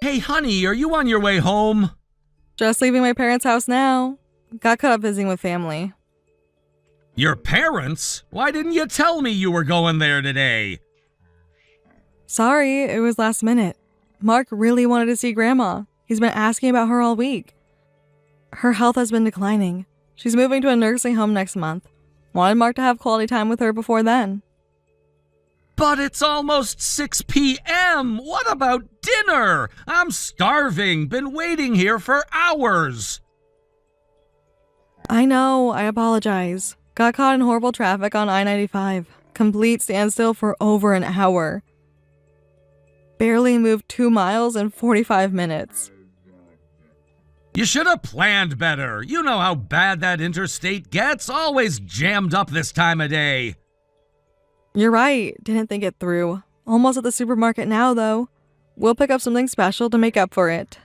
Hey, honey, are you on your way home? Just leaving my parents' house now. Got caught up visiting with family. Your parents? Why didn't you tell me you were going there today? Sorry, it was last minute. Mark really wanted to see Grandma. He's been asking about her all week. Her health has been declining. She's moving to a nursing home next month. Wanted Mark to have quality time with her before then. But it's almost 6 p.m. What about dinner? I'm starving. Been waiting here for hours. I know, I apologize. Got caught in horrible traffic on I-95. Complete standstill for over an hour. Barely moved 2 miles in 45 minutes. You should have planned better. You know how bad that interstate gets. Always jammed up this time of day. You're right, didn't think it through. Almost at the supermarket now, though. We'll pick up something special to make up for it.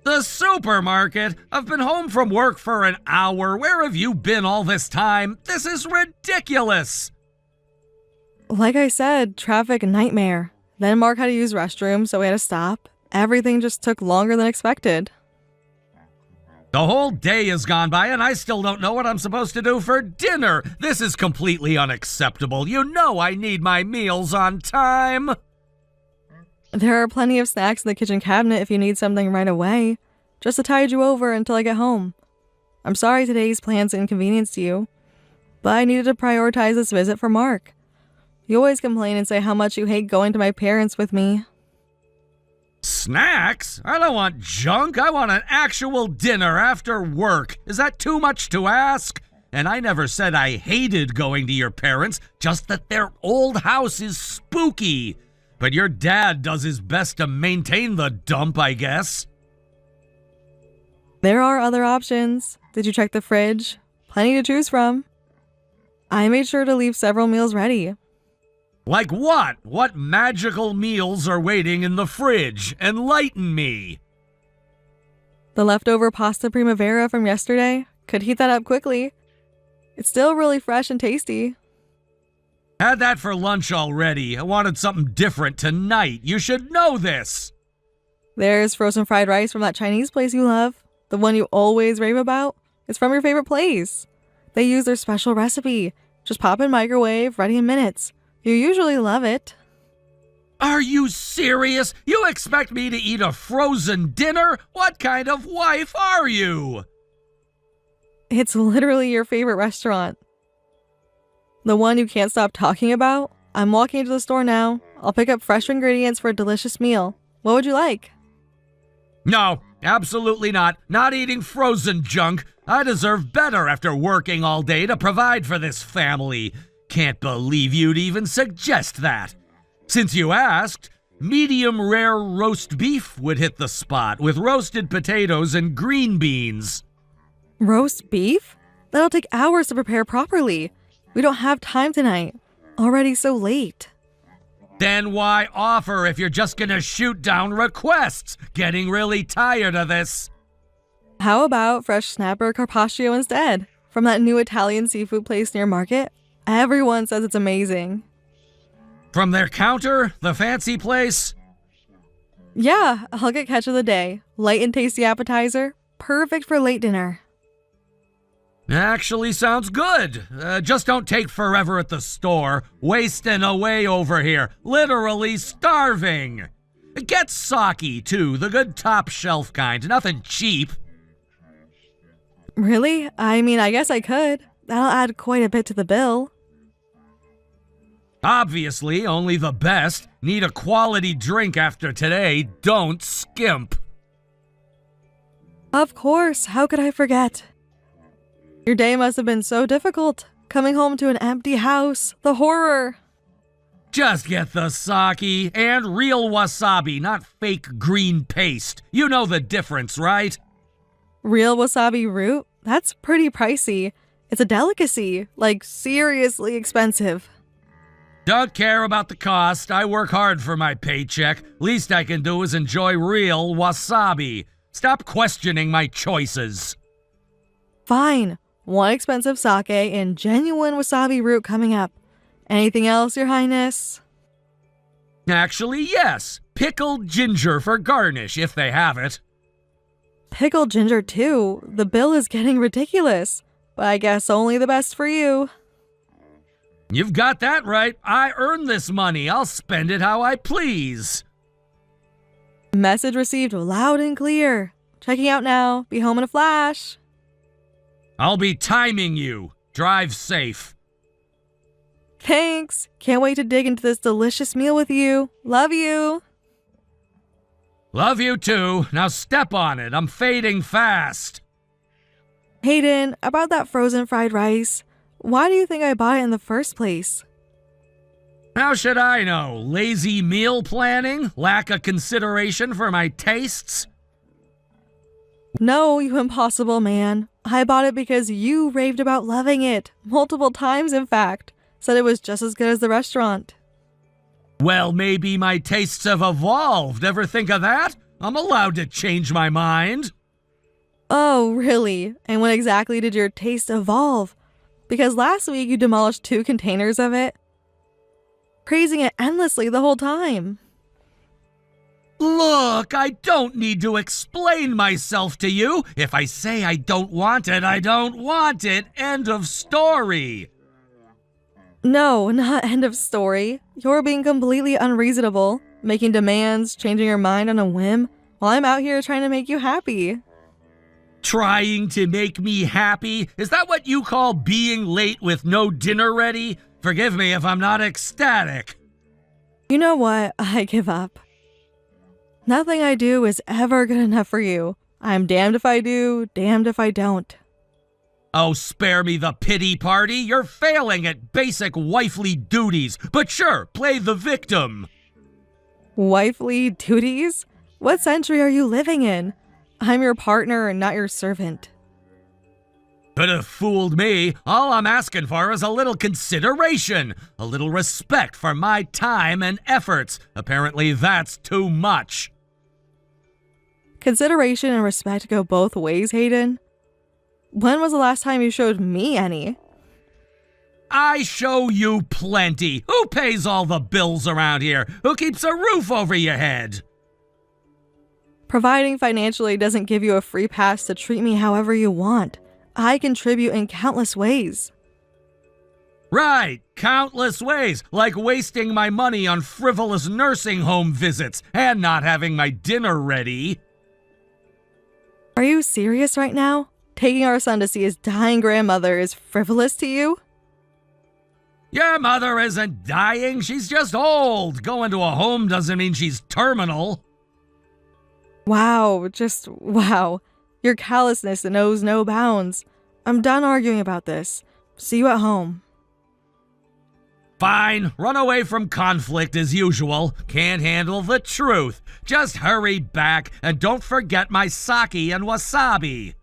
The supermarket? I've been home from work for an hour. Where have you been all this time? This is ridiculous. Like I said, traffic nightmare. Then Mark had to use restrooms, so we had to stop. Everything just took longer than expected. The whole day has gone by and I still don't know what I'm supposed to do for dinner. This is completely unacceptable. You know I need my meals on time. There are plenty of snacks in the kitchen cabinet if you need something right away. Just to tide you over until I get home. I'm sorry today's plans inconvenienced you, but I needed to prioritize this visit for Mark. You always complain and say how much you hate going to my parents with me. Snacks? I don't want junk. I want an actual dinner after work. Is that too much to ask? And I never said I hated going to your parents, just that their old house is spooky. But your dad does his best to maintain the dump, I guess. There are other options. Did you check the fridge? Plenty to choose from. I made sure to leave several meals ready. Like what? What magical meals are waiting in the fridge? Enlighten me. The leftover pasta primavera from yesterday. Could heat that up quickly. It's still really fresh and tasty. Had that for lunch already. I wanted something different tonight. You should know this. There's frozen fried rice from that Chinese place you love. The one you always rave about. It's from your favorite place. They use their special recipe. Just pop in microwave, ready in minutes. You usually love it. Are you serious? You expect me to eat a frozen dinner? What kind of wife are you? It's literally your favorite restaurant. The one you can't stop talking about? I'm walking into the store now. I'll pick up fresh ingredients for a delicious meal. What would you like? No, absolutely not. Not eating frozen junk. I deserve better after working all day to provide for this family. Can't believe you'd even suggest that. Since you asked, medium rare roast beef would hit the spot with roasted potatoes and green beans. Roast beef? That'll take hours to prepare properly. We don't have time tonight. Already so late. Then why offer if you're just gonna shoot down requests? Getting really tired of this. How about fresh snapper carpaccio instead? From that new Italian seafood place near Market? Everyone says it's amazing. From their counter, the fancy place? Yeah, I'll get catch of the day. Light and tasty appetizer. Perfect for late dinner. Actually sounds good. Just don't take forever at the store. Wasting away over here. Literally starving. Get sake, too. The good top shelf kind. Nothing cheap. Really? I mean, I guess I could. That'll add quite a bit to the bill. Obviously, only the best. Need a quality drink after today. Don't skimp. Of course. How could I forget? Your day must have been so difficult. Coming home to an empty house. The horror. Just get the sake and real wasabi, not fake green paste. You know the difference, right? Real wasabi root? That's pretty pricey. It's a delicacy. Like, seriously expensive. Don't care about the cost. I work hard for my paycheck. Least I can do is enjoy real wasabi. Stop questioning my choices. Fine. One expensive sake and genuine wasabi root coming up. Anything else, Your Highness? Actually, yes. pickled ginger for garnish if they have it. Pickled ginger too. The bill is getting ridiculous. But I guess only the best for you. You've got that right. I earned this money. I'll spend it how I please. Message received loud and clear. Checking out now. Be home in a flash. I'll be timing you. Drive safe. Thanks. Can't wait to dig into this delicious meal with you. Love you. Love you too. Now step on it. I'm fading fast. Hayden, about that frozen fried rice. Why do you think I bought it in the first place? How should I know? Lazy meal planning? Lack of consideration for my tastes? No, you impossible man. I bought it because you raved about loving it. Multiple times, in fact. Said it was just as good as the restaurant. Well, maybe my tastes have evolved. Ever think of that? I'm allowed to change my mind. Oh, really? And when exactly did your taste evolve? Because last week you demolished 2 containers of it. Praising it endlessly the whole time. Look, I don't need to explain myself to you. If I say I don't want it, I don't want it. End of story. No, not end of story. You're being completely unreasonable, making demands, changing your mind on a whim, while I'm out here trying to make you happy. Trying to make me happy? Is that what you call being late with no dinner ready? Forgive me if I'm not ecstatic. You know what? I give up. Nothing I do is ever good enough for you. I'm damned if I do, damned if I don't. Oh, spare me the pity party. You're failing at basic wifely duties. But sure, play the victim. Wifely duties? What century are you living in? I'm your partner and not your servant. Could have fooled me. All I'm asking for is a little consideration, a little respect for my time and efforts. Apparently that's too much. Consideration and respect go both ways, Hayden. When was the last time you showed me any? I show you plenty. Who pays all the bills around here? Who keeps a roof over your head? Providing financially doesn't give you a free pass to treat me however you want. I contribute in countless ways. Right, countless ways, like wasting my money on frivolous nursing home visits and not having my dinner ready. Are you serious right now? Taking our son to see his dying grandmother is frivolous to you? Your mother isn't dying, she's just old. Going to a home doesn't mean she's terminal. Wow, just wow. Your callousness knows no bounds. I'm done arguing about this. See you at home. Fine, run away from conflict as usual. Can't handle the truth. Just hurry back and don't forget my sake and wasabi.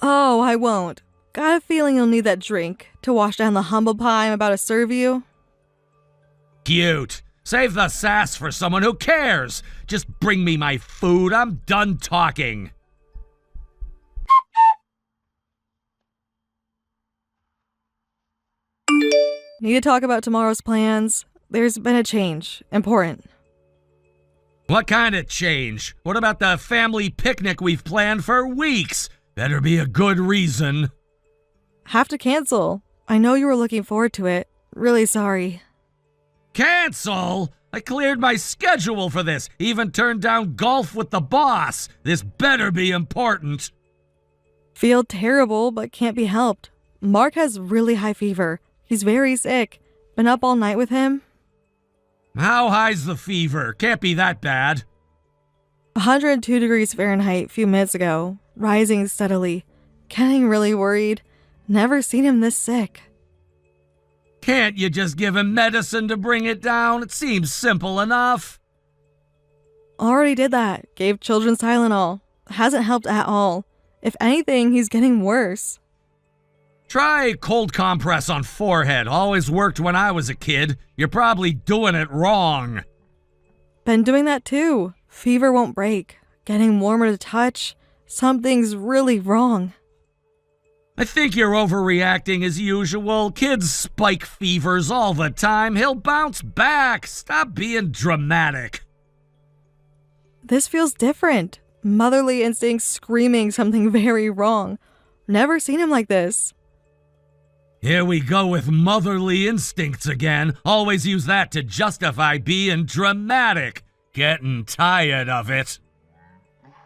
Oh, I won't. Got a feeling you'll need that drink to wash down the humble pie I'm about to serve you. Cute. Save the sass for someone who cares. Just bring me my food. I'm done talking. Need to talk about tomorrow's plans. There's been a change. Important. What kind of change? What about the family picnic we've planned for weeks? Better be a good reason. Have to cancel. I know you were looking forward to it. Really sorry. Cancel? I cleared my schedule for this. Even turned down golf with the boss. This better be important. Feel terrible, but can't be helped. Mark has really high fever. He's very sick. Been up all night with him. How high's the fever? Can't be that bad. 102 degrees Fahrenheit a few minutes ago. Rising steadily. Getting really worried. Never seen him this sick. Can't you just give him medicine to bring it down? It seems simple enough. Already did that. Gave children Tylenol. Hasn't helped at all. If anything, he's getting worse. Try cold compress on forehead. Always worked when I was a kid. You're probably doing it wrong. Been doing that too. Fever won't break. Getting warmer to touch. Something's really wrong. I think you're overreacting as usual. Kids spike fevers all the time. He'll bounce back. Stop being dramatic. This feels different. Motherly instinct screaming something very wrong. Never seen him like this. Here we go with motherly instincts again. Always use that to justify being dramatic. Getting tired of it.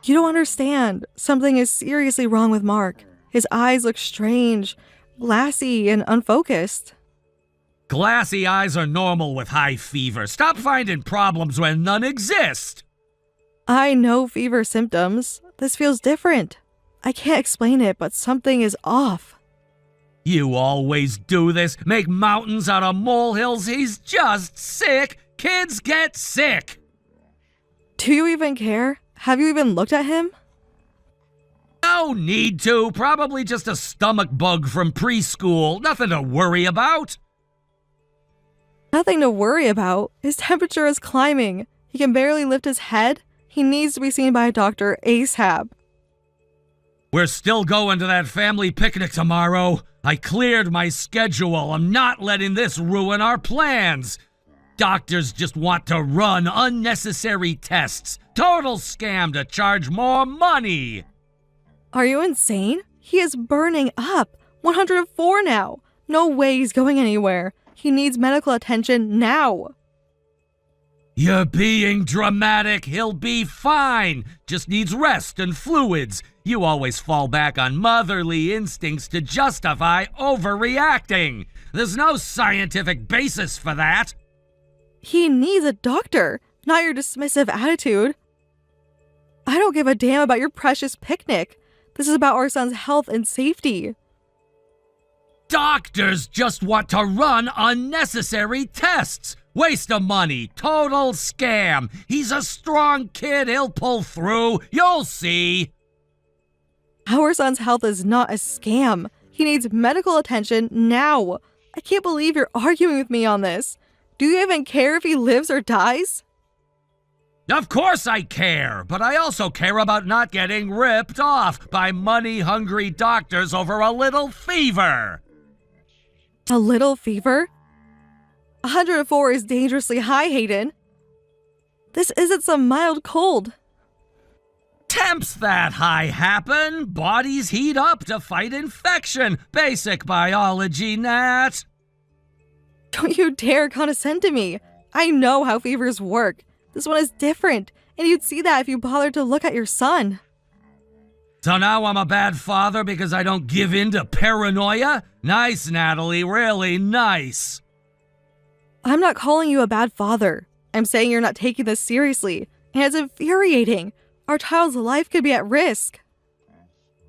You don't understand. Something is seriously wrong with Mark. His eyes look strange, glassy, and unfocused. Glassy eyes are normal with high fever. Stop finding problems when none exist. I know fever symptoms. This feels different. I can't explain it, but something is off. You always do this. Make mountains out of molehills. He's just sick. Kids get sick. Do you even care? Have you even looked at him? No need to. Probably just a stomach bug from preschool. Nothing to worry about. Nothing to worry about. His temperature is climbing. He can barely lift his head. He needs to be seen by a doctor ASAP. We're still going to that family picnic tomorrow. I cleared my schedule. I'm not letting this ruin our plans. Doctors just want to run unnecessary tests. Total scam to charge more money. Are you insane? He is burning up. 104 now. No way he's going anywhere. He needs medical attention now. You're being dramatic. He'll be fine. Just needs rest and fluids. You always fall back on motherly instincts to justify overreacting. There's no scientific basis for that. He needs a doctor, not your dismissive attitude. I don't give a damn about your precious picnic. This is about our son's health and safety. Doctors just want to run unnecessary tests. Waste of money. Total scam. He's a strong kid. He'll pull through. You'll see. Our son's health is not a scam. He needs medical attention now. I can't believe you're arguing with me on this. Do you even care if he lives or dies? Of course I care, but I also care about not getting ripped off by money-hungry doctors over a little fever. A little fever? 104 is dangerously high, Hayden. This isn't some mild cold. Temps that high happen. Bodies heat up to fight infection. Basic biology, Nat. Don't you dare condescend to me. I know how fevers work. This one is different, and you'd see that if you bothered to look at your son. So now I'm a bad father because I don't give in to paranoia? Nice, Natalie, really nice. I'm not calling you a bad father. I'm saying you're not taking this seriously, and it's infuriating. Our child's life could be at risk.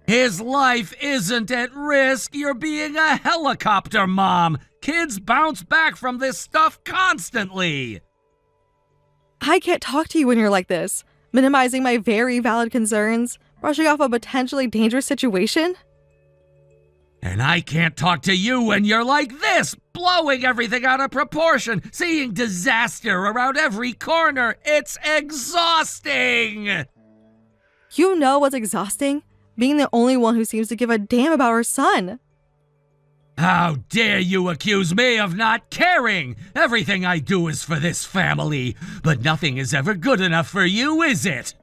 His life isn't at risk. You're being a helicopter mom. Kids bounce back from this stuff constantly. I can't talk to you when you're like this, minimizing my very valid concerns, brushing off a potentially dangerous situation. And I can't talk to you when you're like this, blowing everything out of proportion, seeing disaster around every corner. It's exhausting. You know what's exhausting? Being the only one who seems to give a damn about our son. How dare you accuse me of not caring? Everything I do is for this family, but nothing is ever good enough for you, is it?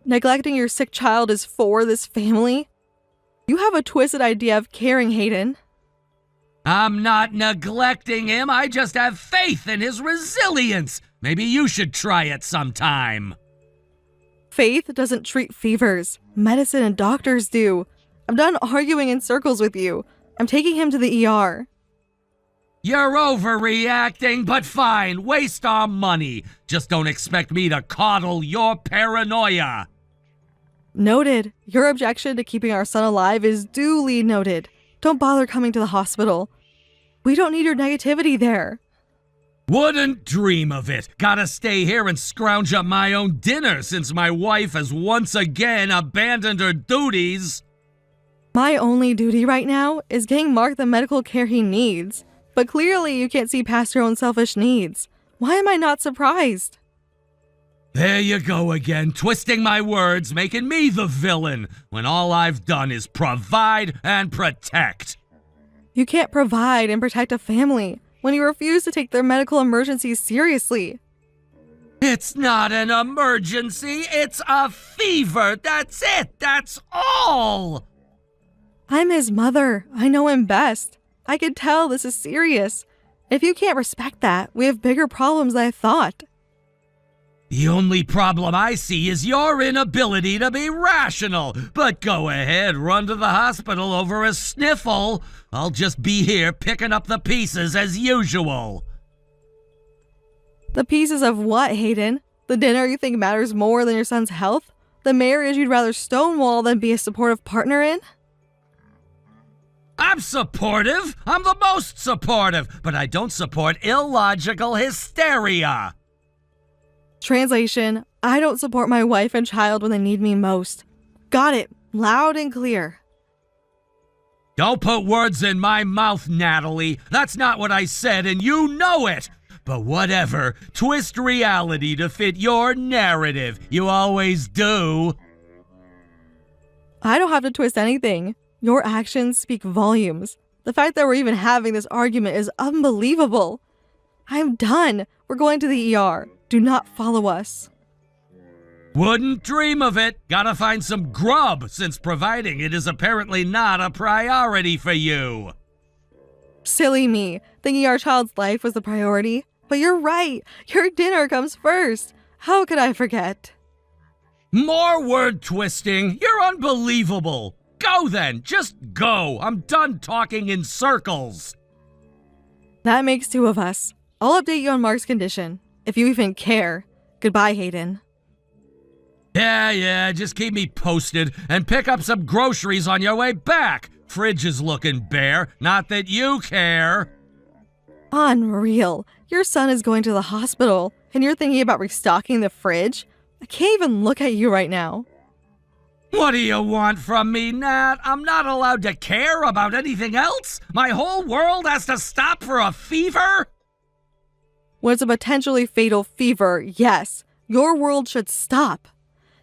Neglecting your sick child is for this family? You have a twisted idea of caring, Hayden. I'm not neglecting him. I just have faith in his resilience. Maybe you should try it sometime. Faith doesn't treat fevers. Medicine and doctors do. I'm done arguing in circles with you. I'm taking him to the ER. You're overreacting, but fine. Waste our money. Just don't expect me to coddle your paranoia. Noted. Your objection to keeping our son alive is duly noted. Don't bother coming to the hospital. We don't need your negativity there. Wouldn't dream of it. Gotta stay here and scrounge up my own dinner since my wife has once again abandoned her duties. My only duty right now is getting Mark the medical care he needs. But clearly you can't see past your own selfish needs. Why am I not surprised? There you go again, twisting my words, making me the villain, when all I've done is provide and protect. You can't provide and protect a family when you refuse to take their medical emergencies seriously. It's not an emergency, it's a fever. That's it, that's all. I'm his mother. I know him best. I could tell this is serious. If you can't respect that, we have bigger problems than I thought. The only problem I see is your inability to be rational. But go ahead, run to the hospital over a sniffle. I'll just be here picking up the pieces as usual. The pieces of what, Hayden? The dinner you think matters more than your son's health? The marriage you'd rather stonewall than be a supportive partner in? I'm supportive. I'm the most supportive. But I don't support illogical hysteria. Translation, I don't support my wife and child when they need me most. Got it. Loud and clear. Don't put words in my mouth, Natalie. That's not what I said, and you know it. But whatever. Twist reality to fit your narrative. You always do. I don't have to twist anything. Your actions speak volumes. The fact that we're even having this argument is unbelievable. I'm done. We're going to the ER. Do not follow us. Wouldn't dream of it. Gotta find some grub, since providing it is apparently not a priority for you. Silly me, thinking our child's life was the priority. But you're right. Your dinner comes first. How could I forget? More word twisting. You're unbelievable. Go then. Just go. I'm done talking in circles. That makes two of us. I'll update you on Mark's condition. If you even care. Goodbye, Hayden. Yeah, just keep me posted and pick up some groceries on your way back. Fridge is looking bare. Not that you care. Unreal. Your son is going to the hospital, and you're thinking about restocking the fridge? I can't even look at you right now. What do you want from me, Nat? I'm not allowed to care about anything else? My whole world has to stop for a fever? When it's a potentially fatal fever, yes, your world should stop.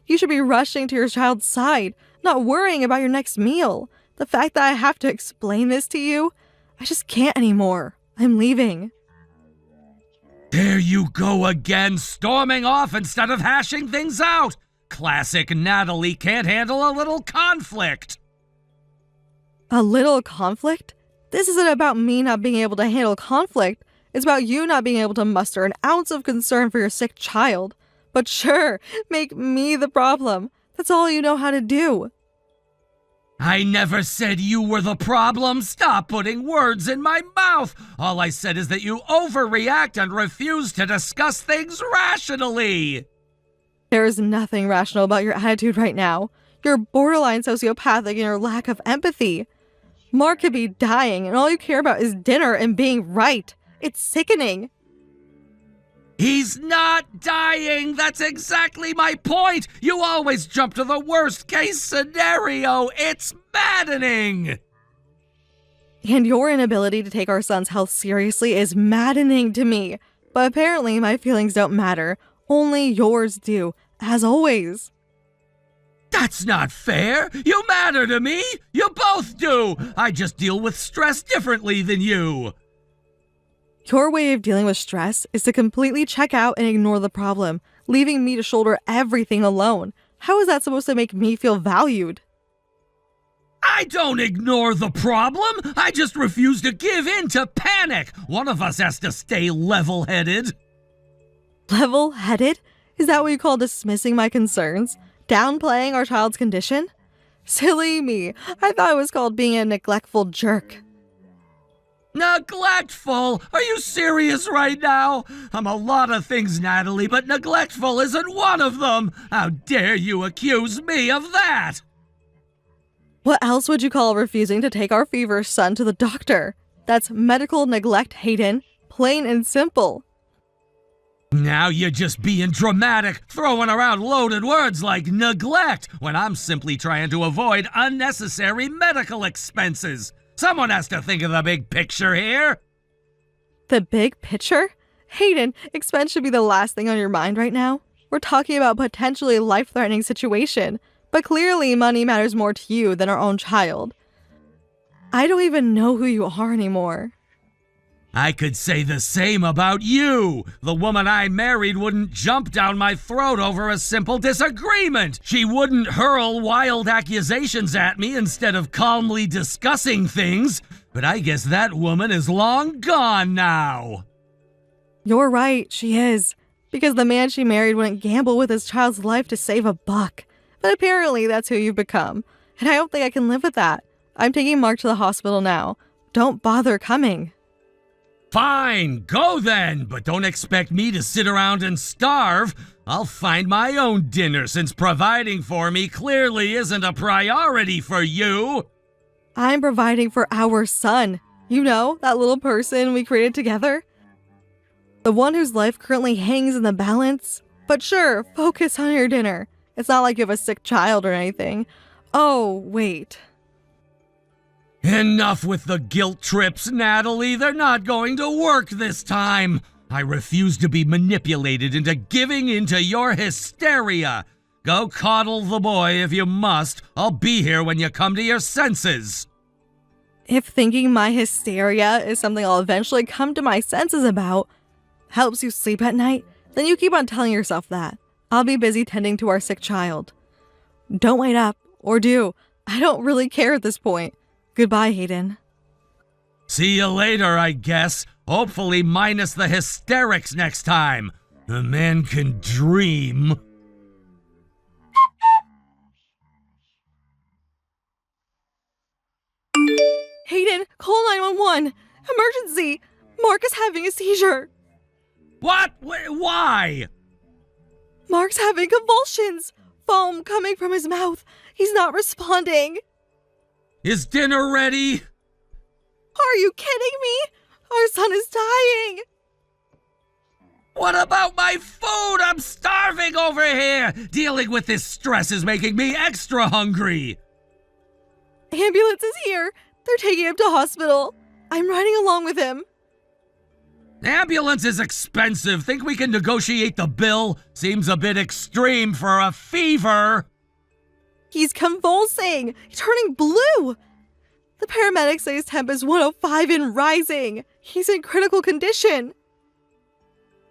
You should be rushing to your child's side, not worrying about your next meal. The fact that I have to explain this to you, I just can't anymore. I'm leaving. There you go again, storming off instead of hashing things out. Classic Natalie can't handle a little conflict. A little conflict? This isn't about me not being able to handle conflict. It's about you not being able to muster an ounce of concern for your sick child. But sure, make me the problem. That's all you know how to do. I never said you were the problem. Stop putting words in my mouth. All I said is that you overreact and refuse to discuss things rationally. There is nothing rational about your attitude right now. You're borderline sociopathic in your lack of empathy. Mark could be dying and all you care about is dinner and being right. It's sickening. He's not dying! That's exactly my point! You always jump to the worst case scenario! It's maddening! And your inability to take our son's health seriously is maddening to me. But apparently my feelings don't matter. Only yours do, as always. That's not fair! You matter to me! You both do! I just deal with stress differently than you! Your way of dealing with stress is to completely check out and ignore the problem, leaving me to shoulder everything alone. How is that supposed to make me feel valued? I don't ignore the problem. I just refuse to give in to panic. One of us has to stay level-headed. Level-headed? Is that what you call dismissing my concerns? Downplaying our child's condition? Silly me. I thought it was called being a neglectful jerk. Neglectful? Are you serious right now? I'm a lot of things, Natalie, but neglectful isn't one of them. How dare you accuse me of that? What else would you call refusing to take our feverish son to the doctor? That's medical neglect, Hayden. Plain and simple. Now you're just being dramatic, throwing around loaded words like neglect, when I'm simply trying to avoid unnecessary medical expenses. Someone has to think of the big picture here. The big picture? Hayden, expense should be the last thing on your mind right now. We're talking about a potentially life-threatening situation, but clearly money matters more to you than our own child. I don't even know who you are anymore. I could say the same about you. The woman I married wouldn't jump down my throat over a simple disagreement. She wouldn't hurl wild accusations at me instead of calmly discussing things. But I guess that woman is long gone now. You're right, she is. Because the man she married wouldn't gamble with his child's life to save a buck. But apparently that's who you've become. And I don't think I can live with that. I'm taking Mark to the hospital now. Don't bother coming. Fine, go then, but don't expect me to sit around and starve. I'll find my own dinner since providing for me clearly isn't a priority for you. I'm providing for our son. You know, that little person we created together? The one whose life currently hangs in the balance. But sure, focus on your dinner. It's not like you have a sick child or anything. Oh, wait. Enough with the guilt trips, Natalie. They're not going to work this time. I refuse to be manipulated into giving into your hysteria. Go coddle the boy if you must. I'll be here when you come to your senses. If thinking my hysteria is something I'll eventually come to my senses about helps you sleep at night, then you keep on telling yourself that. I'll be busy tending to our sick child. Don't wait up, or do. I don't really care at this point. Goodbye, Hayden. See you later, I guess. Hopefully minus the hysterics next time. A man can dream. Hayden, call 911. Emergency. Mark is having a seizure. What? Why? Mark's having convulsions. Foam coming from his mouth. He's not responding. Is dinner ready? Are you kidding me? Our son is dying. What about my food? I'm starving over here. Dealing with this stress is making me extra hungry. Ambulance is here. They're taking him to hospital. I'm riding along with him. Ambulance is expensive. Think we can negotiate the bill? Seems a bit extreme for a fever. He's convulsing. He's turning blue. The paramedics say his temp is 105 and rising. He's in critical condition.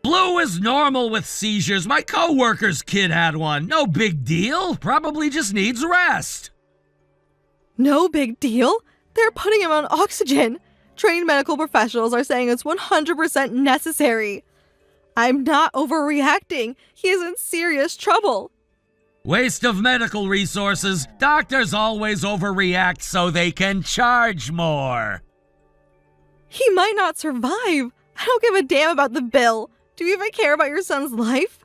Blue is normal with seizures. My co-worker's kid had one. No big deal. Probably just needs rest. No big deal. They're putting him on oxygen. Trained medical professionals are saying it's 100% necessary. I'm not overreacting. He is in serious trouble. Waste of medical resources. Doctors always overreact so they can charge more. He might not survive. I don't give a damn about the bill. Do you even care about your son's life?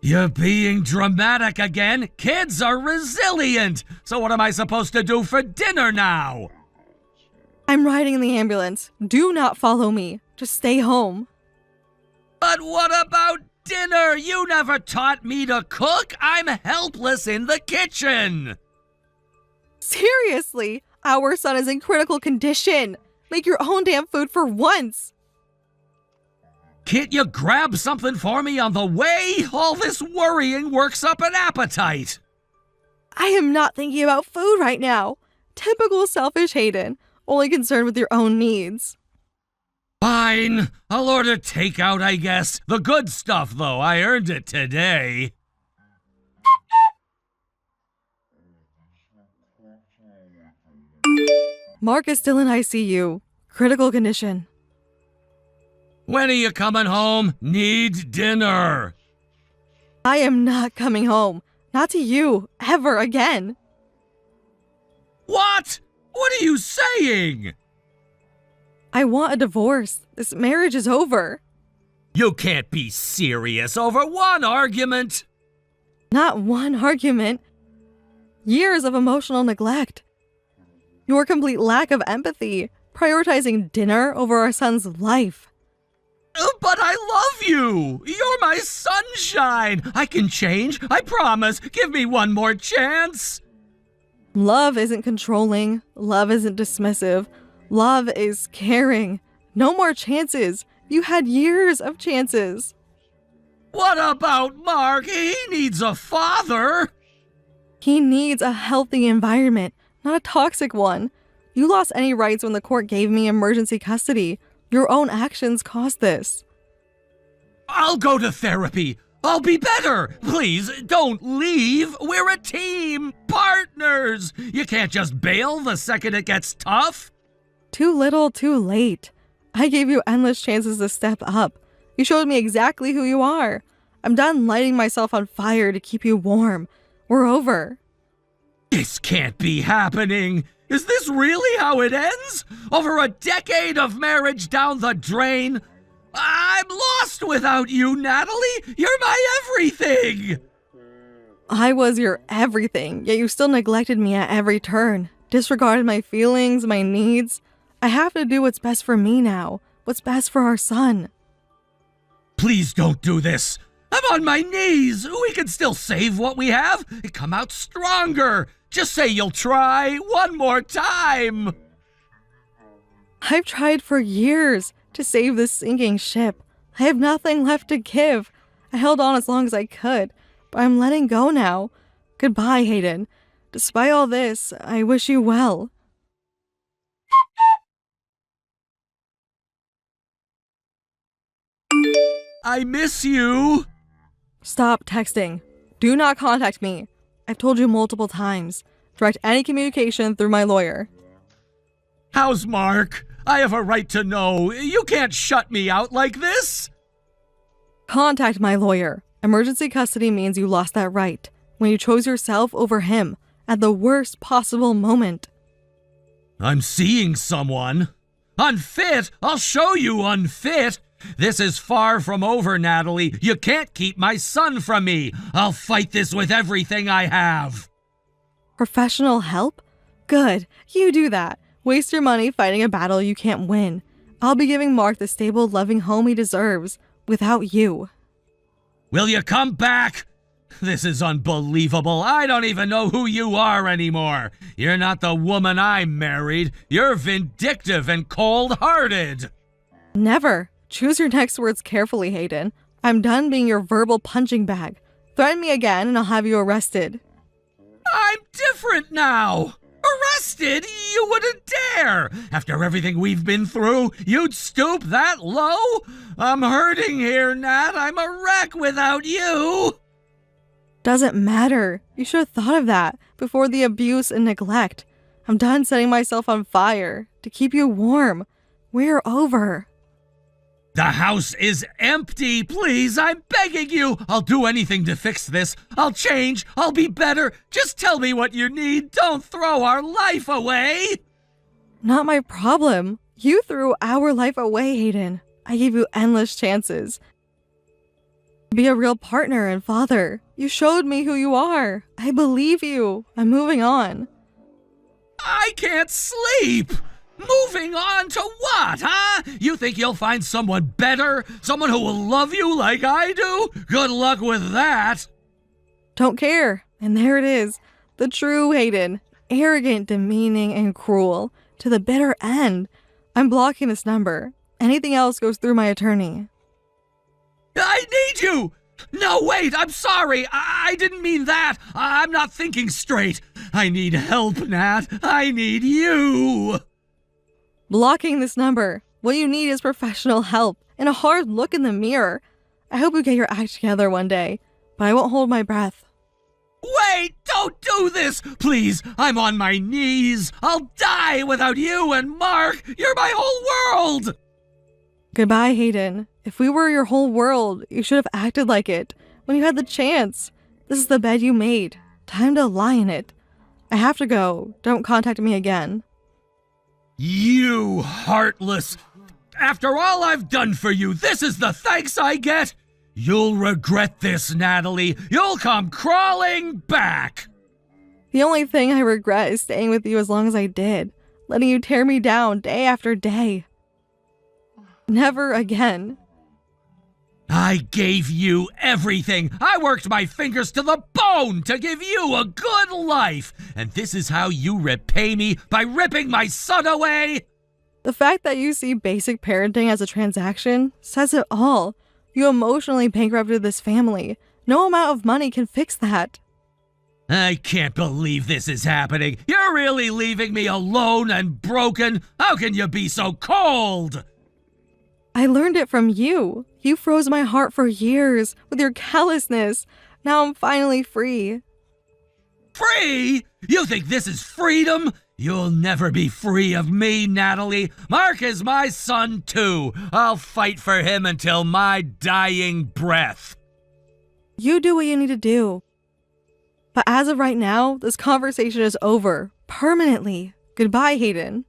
You're being dramatic again. Kids are resilient. So what am I supposed to do for dinner now? I'm riding in the ambulance. Do not follow me. Just stay home. But what about dinner? You never taught me to cook. I'm helpless in the kitchen. Seriously, our son is in critical condition. Make your own damn food for once. Can't you grab something for me on the way? All this worrying works up an appetite. I am not thinking about food right now. Typical selfish Hayden, only concerned with your own needs. Fine. I'll order takeout, I guess. The good stuff, though. I earned it today. Mark is still in ICU. Critical condition. When are you coming home? Need dinner. I am not coming home. Not to you, ever again. What? What are you saying? I want a divorce. This marriage is over. You can't be serious over one argument. Not one argument. Years of emotional neglect. Your complete lack of empathy, prioritizing dinner over our son's life. But I love you. You're my sunshine. I can change. I promise. Give me one more chance. Love isn't controlling. Love isn't dismissive. Love is caring. No more chances. You had years of chances. What about Mark? He needs a father. He needs a healthy environment, not a toxic one. You lost any rights when the court gave me emergency custody. Your own actions caused this. I'll go to therapy. I'll be better. Please, don't leave. We're a team. Partners. You can't just bail the second it gets tough. Too little, too late. I gave you endless chances to step up. You showed me exactly who you are. I'm done lighting myself on fire to keep you warm. We're over. This can't be happening. Is this really how it ends? Over a decade of marriage down the drain? I'm lost without you, Natalie. You're my everything. I was your everything, yet you still neglected me at every turn. Disregarded my feelings, my needs. I have to do what's best for me now. What's best for our son. Please don't do this. I'm on my knees. We can still save what we have and come out stronger. Just say you'll try one more time. I've tried for years to save this sinking ship. I have nothing left to give. I held on as long as I could, but I'm letting go now. Goodbye, Hayden. Despite all this, I wish you well. I miss you. Stop texting. Do not contact me. I've told you multiple times. Direct any communication through my lawyer. How's Mark? I have a right to know. You can't shut me out like this. Contact my lawyer. Emergency custody means you lost that right when you chose yourself over him at the worst possible moment. I'm seeing someone. Unfit? I'll show you unfit. This is far from over, Natalie. You can't keep my son from me. I'll fight this with everything I have. Professional help? Good. You do that. Waste your money fighting a battle you can't win. I'll be giving Mark the stable, loving home he deserves without you. Will you come back? This is unbelievable. I don't even know who you are anymore. You're not the woman I married. You're vindictive and cold-hearted. Never. Choose your next words carefully, Hayden. I'm done being your verbal punching bag. Threaten me again and I'll have you arrested. I'm different now. Arrested? You wouldn't dare. After everything we've been through, you'd stoop that low? I'm hurting here, Nat. I'm a wreck without you. Doesn't matter. You should have thought of that before the abuse and neglect. I'm done setting myself on fire to keep you warm. We're over. The house is empty. Please, I'm begging you. I'll do anything to fix this. I'll change. I'll be better. Just tell me what you need. Don't throw our life away. Not my problem. You threw our life away, Hayden. I gave you endless chances. Be a real partner and father. You showed me who you are. I believe you. I'm moving on. I can't sleep. Moving on to what, huh? You think you'll find someone better? Someone who will love you like I do? Good luck with that. Don't care. And there it is. The true Hayden. Arrogant, demeaning, and cruel. To the bitter end. I'm blocking this number. Anything else goes through my attorney. I need you! No, wait, I'm sorry. I didn't mean that. I'm not thinking straight. I need help, Nat. I need you. Blocking this number. What you need is professional help and a hard look in the mirror. I hope you get your act together one day, but I won't hold my breath. Wait, don't do this! Please, I'm on my knees. I'll die without you and Mark. You're my whole world. Goodbye, Hayden. If we were your whole world, you should have acted like it when you had the chance. This is the bed you made. Time to lie in it. I have to go. Don't contact me again. You heartless. After all I've done for you, this is the thanks I get? You'll regret this, Natalie. You'll come crawling back. The only thing I regret is staying with you as long as I did, letting you tear me down day after day. Never again. I gave you everything. I worked my fingers to the bone to give you a good life. And this is how you repay me, by ripping my son away? The fact that you see basic parenting as a transaction says it all. You emotionally bankrupted this family. No amount of money can fix that. I can't believe this is happening. You're really leaving me alone and broken? How can you be so cold? I learned it from you. You froze my heart for years with your callousness. Now I'm finally free. Free? You think this is freedom? You'll never be free of me, Natalie. Mark is my son, too. I'll fight for him until my dying breath. You do what you need to do. But as of right now, this conversation is over. Permanently. Goodbye, Hayden.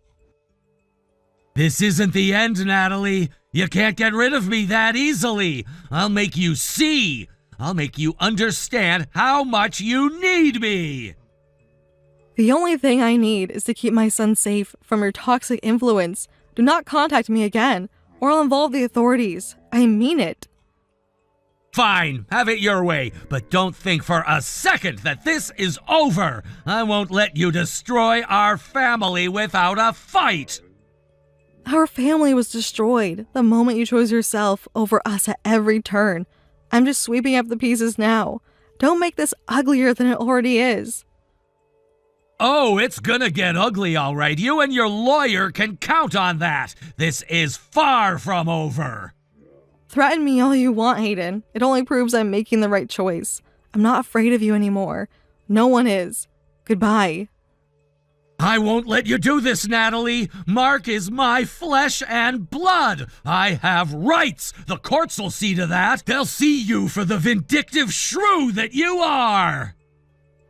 This isn't the end, Natalie. You can't get rid of me that easily. I'll make you see. I'll make you understand how much you need me. The only thing I need is to keep my son safe from your toxic influence. Do not contact me again, or I'll involve the authorities. I mean it. Fine, have it your way, but don't think for a second that this is over. I won't let you destroy our family without a fight. Our family was destroyed the moment you chose yourself over us at every turn. I'm just sweeping up the pieces now. Don't make this uglier than it already is. Oh, it's gonna get ugly, all right. You and your lawyer can count on that. This is far from over. Threaten me all you want, Hayden. It only proves I'm making the right choice. I'm not afraid of you anymore. No one is. Goodbye. I won't let you do this, Natalie. Mark is my flesh and blood. I have rights. The courts will see to that. They'll see you for the vindictive shrew that you are.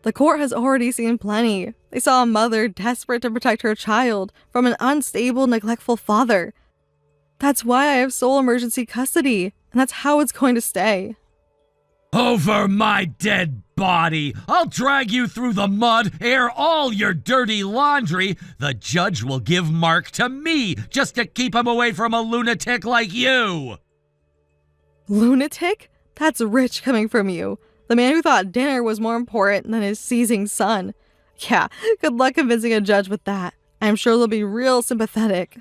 The court has already seen plenty. They saw a mother desperate to protect her child from an unstable, neglectful father. That's why I have sole emergency custody, and that's how it's going to stay. Over my dead body. I'll drag you through the mud, air all your dirty laundry. The judge will give Mark to me just to keep him away from a lunatic like you. Lunatic? That's rich coming from you. The man who thought dinner was more important than his seizing son. Yeah, good luck convincing a judge with that. I'm sure they'll be real sympathetic.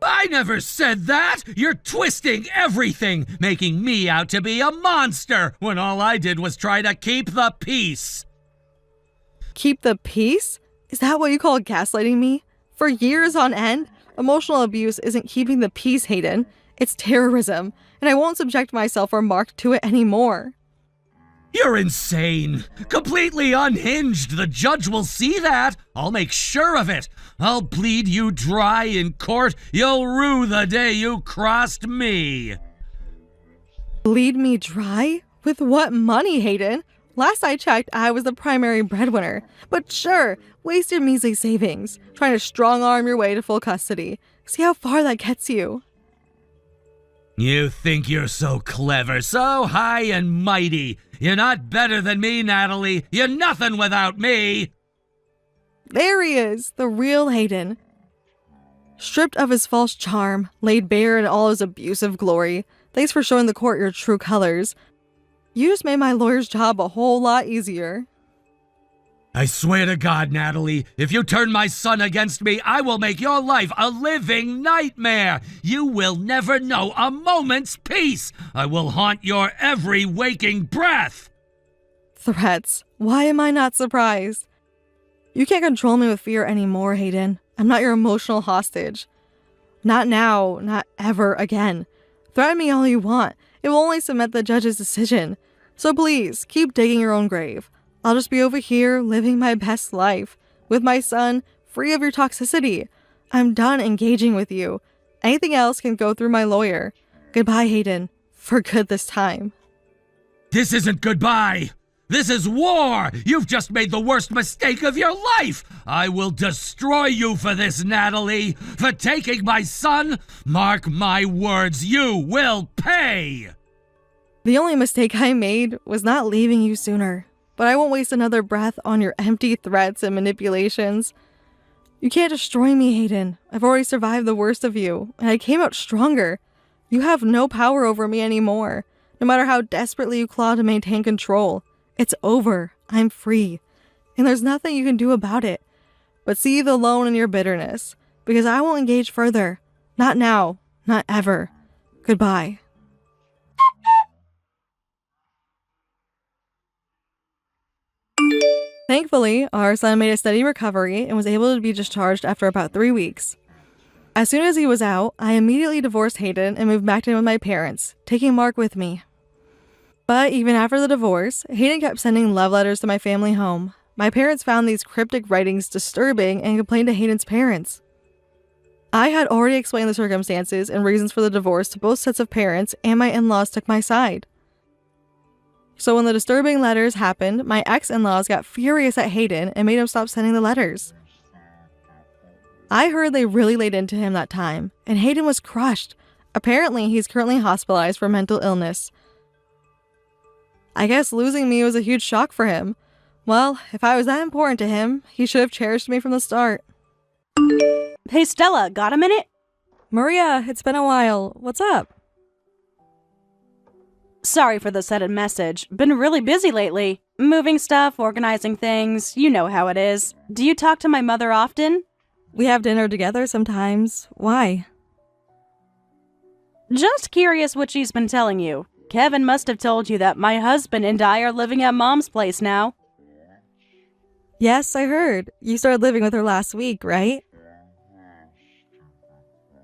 I never said that! You're twisting everything, making me out to be a monster, when all I did was try to keep the peace. Keep the peace? Is that what you call gaslighting me? For years on end, emotional abuse isn't keeping the peace, Hayden. It's terrorism, and I won't subject myself or Mark to it anymore. You're insane. Completely unhinged. The judge will see that. I'll make sure of it. I'll bleed you dry in court. You'll rue the day you crossed me. Bleed me dry? With what money, Hayden? Last I checked, I was the primary breadwinner. But sure, wasted measly savings, trying to strong-arm your way to full custody. See how far that gets you. You think you're so clever, so high and mighty. You're not better than me, Natalie. You're nothing without me. There he is, the real Hayden. Stripped of his false charm, laid bare in all his abusive glory. Thanks for showing the court your true colors. You just made my lawyer's job a whole lot easier. I swear to God, Natalie, if you turn my son against me, I will make your life a living nightmare. You will never know a moment's peace. I will haunt your every waking breath. Threats. Why am I not surprised? You can't control me with fear anymore, Hayden. I'm not your emotional hostage. Not now, not ever again. Threaten me all you want. It will only cement the judge's decision. So please, keep digging your own grave. I'll just be over here living my best life, with my son, free of your toxicity. I'm done engaging with you. Anything else can go through my lawyer. Goodbye, Hayden. For good this time. This isn't goodbye. This is war. You've just made the worst mistake of your life. I will destroy you for this, Natalie. For taking my son. Mark my words, you will pay. The only mistake I made was not leaving you sooner. But I won't waste another breath on your empty threats and manipulations. You can't destroy me, Hayden. I've already survived the worst of you, and I came out stronger. You have no power over me anymore, no matter how desperately you claw to maintain control. It's over. I'm free. And there's nothing you can do about it. But seethe alone in your bitterness, because I won't engage further. Not now. Not ever. Goodbye. Thankfully, our son made a steady recovery and was able to be discharged after about 3 weeks. As soon as he was out, I immediately divorced Hayden and moved back in with my parents, taking Mark with me. But even after the divorce, Hayden kept sending love letters to my family home. My parents found these cryptic writings disturbing and complained to Hayden's parents. I had already explained the circumstances and reasons for the divorce to both sets of parents, and my in-laws took my side. So when the disturbing letters happened, my ex-in-laws got furious at Hayden and made him stop sending the letters. I heard they really laid into him that time, and Hayden was crushed. Apparently, he's currently hospitalized for mental illness. I guess losing me was a huge shock for him. Well, if I was that important to him, he should have cherished me from the start. Hey Stella, got a minute? Maria, it's been a while. What's up? Sorry for the sudden message. Been really busy lately. Moving stuff, organizing things, you know how it is. Do you talk to my mother often? We have dinner together sometimes. Why? Just curious what she's been telling you. Kevin must have told you that my husband and I are living at Mom's place now. Yes, I heard. You started living with her last week, right?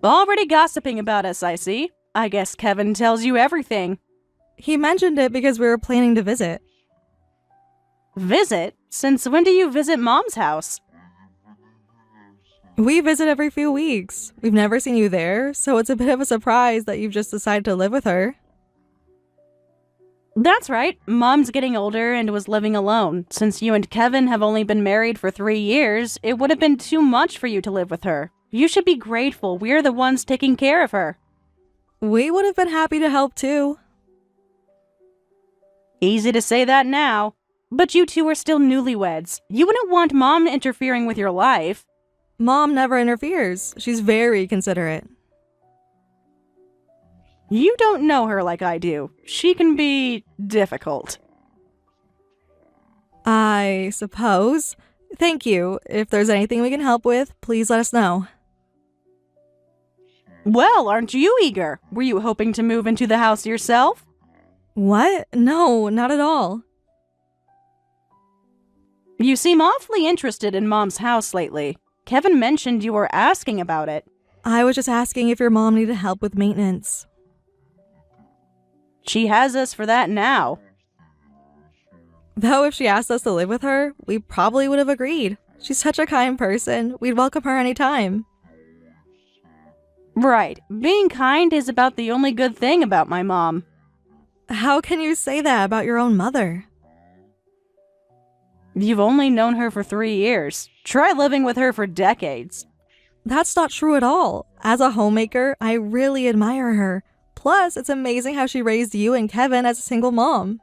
Already gossiping about us, I see. I guess Kevin tells you everything. He mentioned it because we were planning to visit. Visit? Since when do you visit Mom's house? We visit every few weeks. We've never seen you there, so it's a bit of a surprise that you've just decided to live with her. That's right. Mom's getting older and was living alone. Since you and Kevin have only been married for 3 years, it would have been too much for you to live with her. You should be grateful we're the ones taking care of her. We would have been happy to help too. Easy to say that now. But you two are still newlyweds. You wouldn't want Mom interfering with your life. Mom never interferes. She's very considerate. You don't know her like I do. She can be difficult. I suppose. Thank you. If there's anything we can help with, please let us know. Well, aren't you eager? Were you hoping to move into the house yourself? What? No, not at all. You seem awfully interested in Mom's house lately. Kevin mentioned you were asking about it. I was just asking if your mom needed help with maintenance. She has us for that now. Though if she asked us to live with her, we probably would have agreed. She's such a kind person. We'd welcome her anytime. Right. Being kind is about the only good thing about my mom. How can you say that about your own mother? You've only known her for 3 years. Try living with her for decades. That's not true at all. As a homemaker, I really admire her. Plus, it's amazing how she raised you and Kevin as a single mom.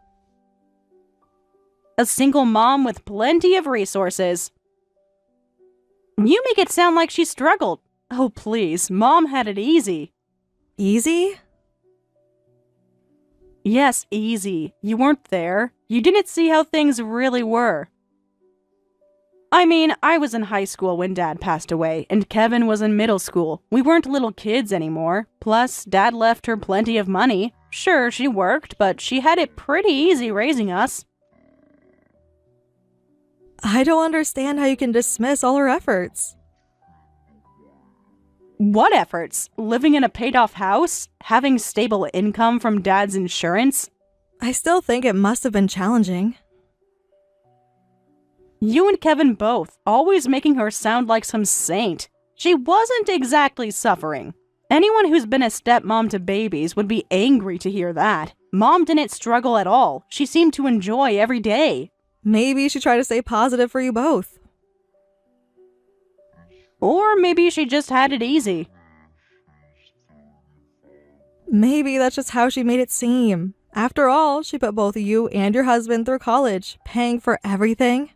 A single mom with plenty of resources. You make it sound like she struggled. Oh, please, Mom had it easy. Easy? Yes, easy. You weren't there. You didn't see how things really were. I mean, I was in high school when Dad passed away, and Kevin was in middle school. We weren't little kids anymore. Plus, Dad left her plenty of money. Sure, she worked, but she had it pretty easy raising us. I don't understand how you can dismiss all her efforts. What efforts? Living in a paid-off house? Having stable income from Dad's insurance? I still think it must have been challenging. You and Kevin both, always making her sound like some saint. She wasn't exactly suffering. Anyone who's been a stepmom to babies would be angry to hear that. Mom didn't struggle at all. She seemed to enjoy every day. Maybe she tried to stay positive for you both. Or maybe she just had it easy. Maybe that's just how she made it seem. After all, she put both you and your husband through college, paying for everything.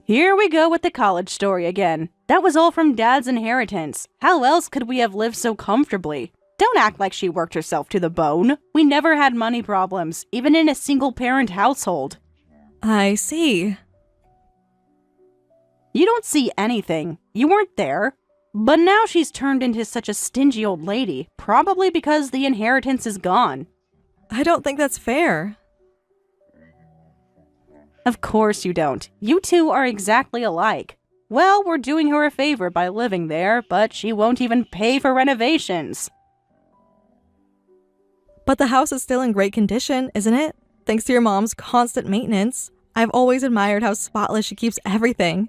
Here we go with the college story again. That was all from Dad's inheritance. How else could we have lived so comfortably? Don't act like she worked herself to the bone. We never had money problems, even in a single-parent household. I see. You don't see anything. You weren't there. But now she's turned into such a stingy old lady, probably because the inheritance is gone. I don't think that's fair. Of course you don't. You two are exactly alike. Well, we're doing her a favor by living there, but she won't even pay for renovations. But the house is still in great condition, isn't it? Thanks to your mom's constant maintenance. I've always admired how spotless she keeps everything.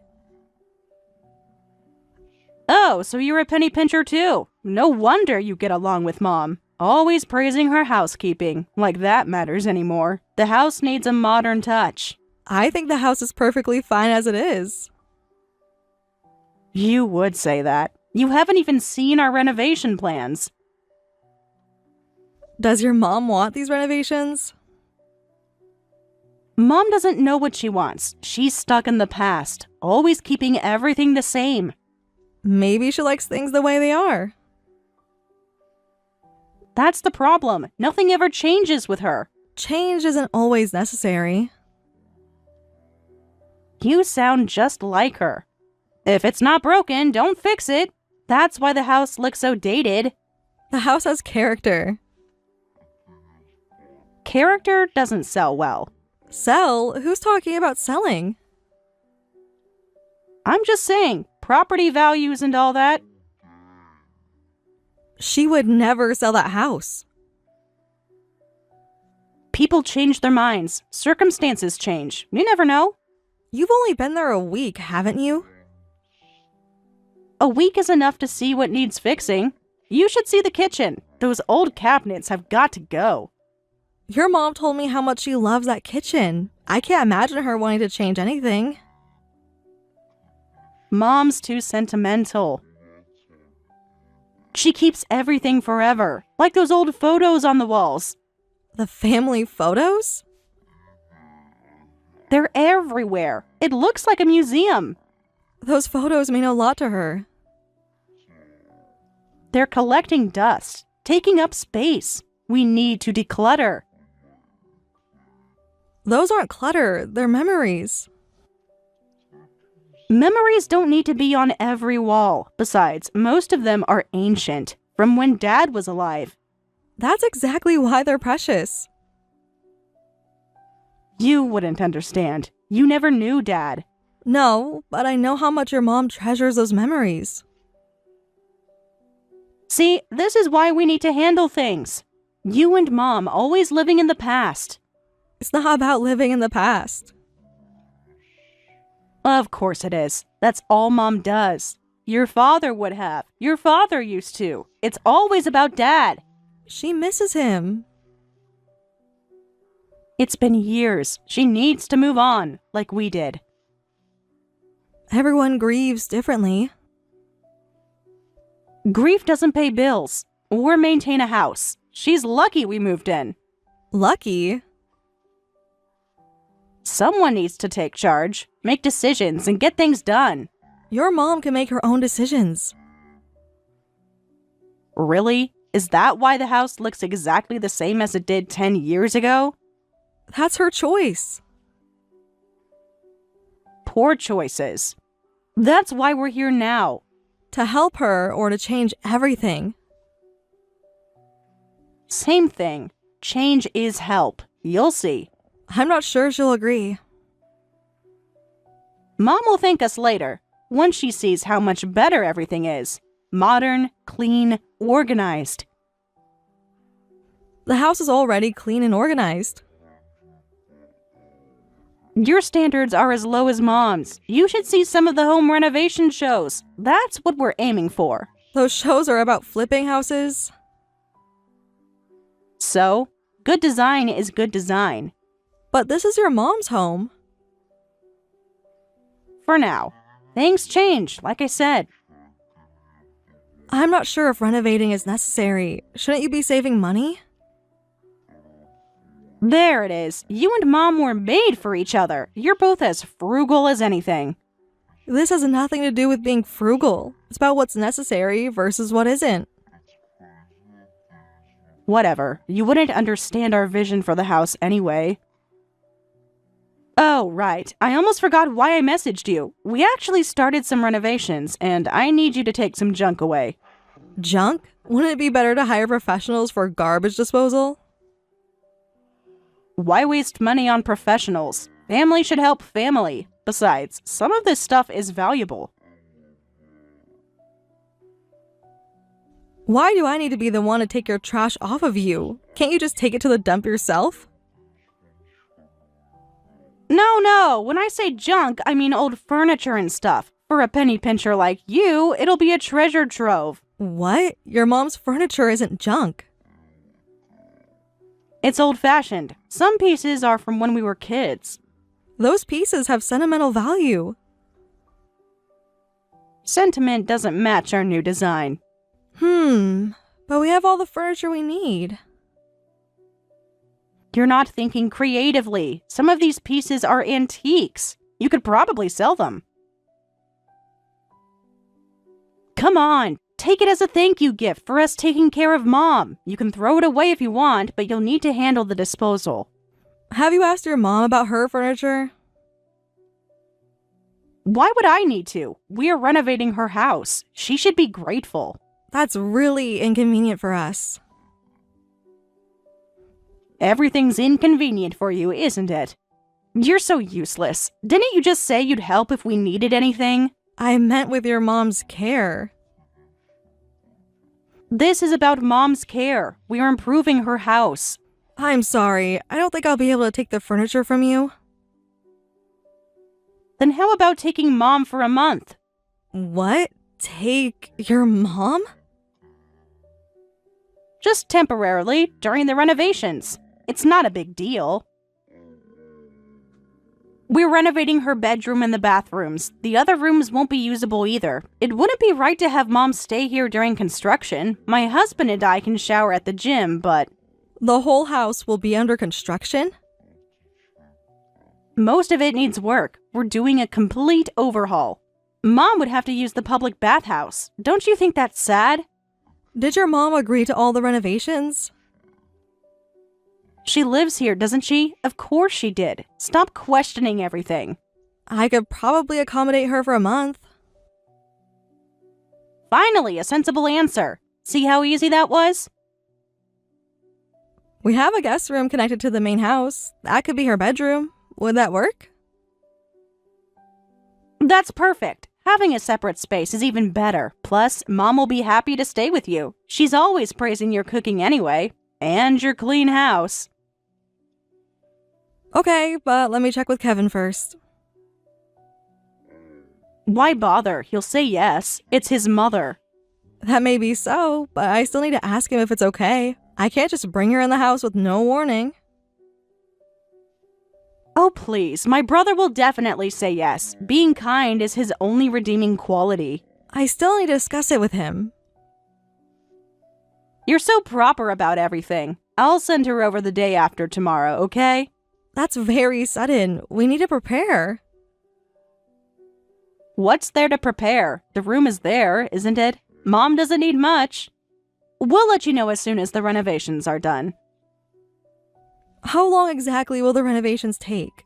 Oh, so you're a penny pincher too. No wonder you get along with Mom. Always praising her housekeeping. Like that matters anymore. The house needs a modern touch. I think the house is perfectly fine as it is. You would say that. You haven't even seen our renovation plans. Does your mom want these renovations? Mom doesn't know what she wants. She's stuck in the past, always keeping everything the same. Maybe she likes things the way they are. That's the problem. Nothing ever changes with her. Change isn't always necessary. You sound just like her. If it's not broken, don't fix it. That's why the house looks so dated. The house has character. Character doesn't sell well. Sell? Who's talking about selling? I'm just saying, property values and all that. She would never sell that house. People change their minds. Circumstances change. You never know. You've only been there a week, haven't you? A week is enough to see what needs fixing. You should see the kitchen. Those old cabinets have got to go. Your mom told me how much she loves that kitchen. I can't imagine her wanting to change anything. Mom's too sentimental. She keeps everything forever, like those old photos on the walls. The family photos? They're everywhere. It looks like a museum. Those photos mean a lot to her. They're collecting dust, taking up space. We need to declutter. Those aren't clutter, they're memories. Memories don't need to be on every wall. Besides, most of them are ancient, from when Dad was alive. That's exactly why they're precious. You wouldn't understand. You never knew Dad. No, but I know how much your mom treasures those memories. See, this is why we need to handle things. You and Mom always living in the past. It's not about living in the past. Of course it is. That's all Mom does. Your father would have. Your father used to. It's always about Dad. She misses him. It's been years. She needs to move on, like we did. Everyone grieves differently. Grief doesn't pay bills or maintain a house. She's lucky we moved in. Lucky? Someone needs to take charge, make decisions, and get things done. Your mom can make her own decisions. Really? Is that why the house looks exactly the same as it did 10 years ago? That's her choice. Poor choices. That's why we're here now. To help her or to change everything. Same thing. Change is help. You'll see. I'm not sure she'll agree. Mom will thank us later, once she sees how much better everything is. Modern, clean, organized. The house is already clean and organized. Your standards are as low as Mom's. You should see some of the home renovation shows. That's what we're aiming for. Those shows are about flipping houses. So, good design is good design. But this is your mom's home. For now. Things change, like I said. I'm not sure if renovating is necessary. Shouldn't you be saving money? There it is. You and Mom were made for each other. You're both as frugal as anything. This has nothing to do with being frugal. It's about what's necessary versus what isn't. Whatever. You wouldn't understand our vision for the house anyway. Oh, right. I almost forgot why I messaged you. We actually started some renovations, and I need you to take some junk away. Junk? Wouldn't it be better to hire professionals for garbage disposal? Why waste money on professionals? Family should help family. Besides, some of this stuff is valuable. Why do I need to be the one to take your trash off of you? Can't you just take it to the dump yourself? No, when I say junk, I mean old furniture and stuff. For a penny pincher like you, it'll be a treasure trove. What? Your mom's furniture isn't junk. It's old-fashioned. Some pieces are from when we were kids. Those pieces have sentimental value. Sentiment doesn't match our new design. But we have all the furniture we need. You're not thinking creatively. Some of these pieces are antiques. You could probably sell them. Come on, take it as a thank you gift for us taking care of Mom. You can throw it away if you want, but you'll need to handle the disposal. Have you asked your mom about her furniture? Why would I need to? We are renovating her house. She should be grateful. That's really inconvenient for us. Everything's inconvenient for you, isn't it? You're so useless. Didn't you just say you'd help if we needed anything? I meant with your mom's care. This is about Mom's care. We are improving her house. I'm sorry. I don't think I'll be able to take the furniture from you. Then how about taking Mom for a month? What? Take your mom? Just temporarily, during the renovations. It's not a big deal. We're renovating her bedroom and the bathrooms. The other rooms won't be usable either. It wouldn't be right to have Mom stay here during construction. My husband and I can shower at the gym, but... The whole house will be under construction? Most of it needs work. We're doing a complete overhaul. Mom would have to use the public bathhouse. Don't you think that's sad? Did your mom agree to all the renovations? She lives here, doesn't she? Of course she did. Stop questioning everything. I could probably accommodate her for a month. Finally, a sensible answer. See how easy that was? We have a guest room connected to the main house. That could be her bedroom. Would that work? That's perfect. Having a separate space is even better. Plus, Mom will be happy to stay with you. She's always praising your cooking anyway. And your clean house. Okay, but let me check with Kevin first. Why bother? He'll say yes. It's his mother. That may be so, but I still need to ask him if it's okay. I can't just bring her in the house with no warning. Oh, please. My brother will definitely say yes. Being kind is his only redeeming quality. I still need to discuss it with him. You're so proper about everything. I'll send her over the day after tomorrow, okay? That's very sudden. We need to prepare. What's there to prepare? The room is there, isn't it? Mom doesn't need much. We'll let you know as soon as the renovations are done. How long exactly will the renovations take?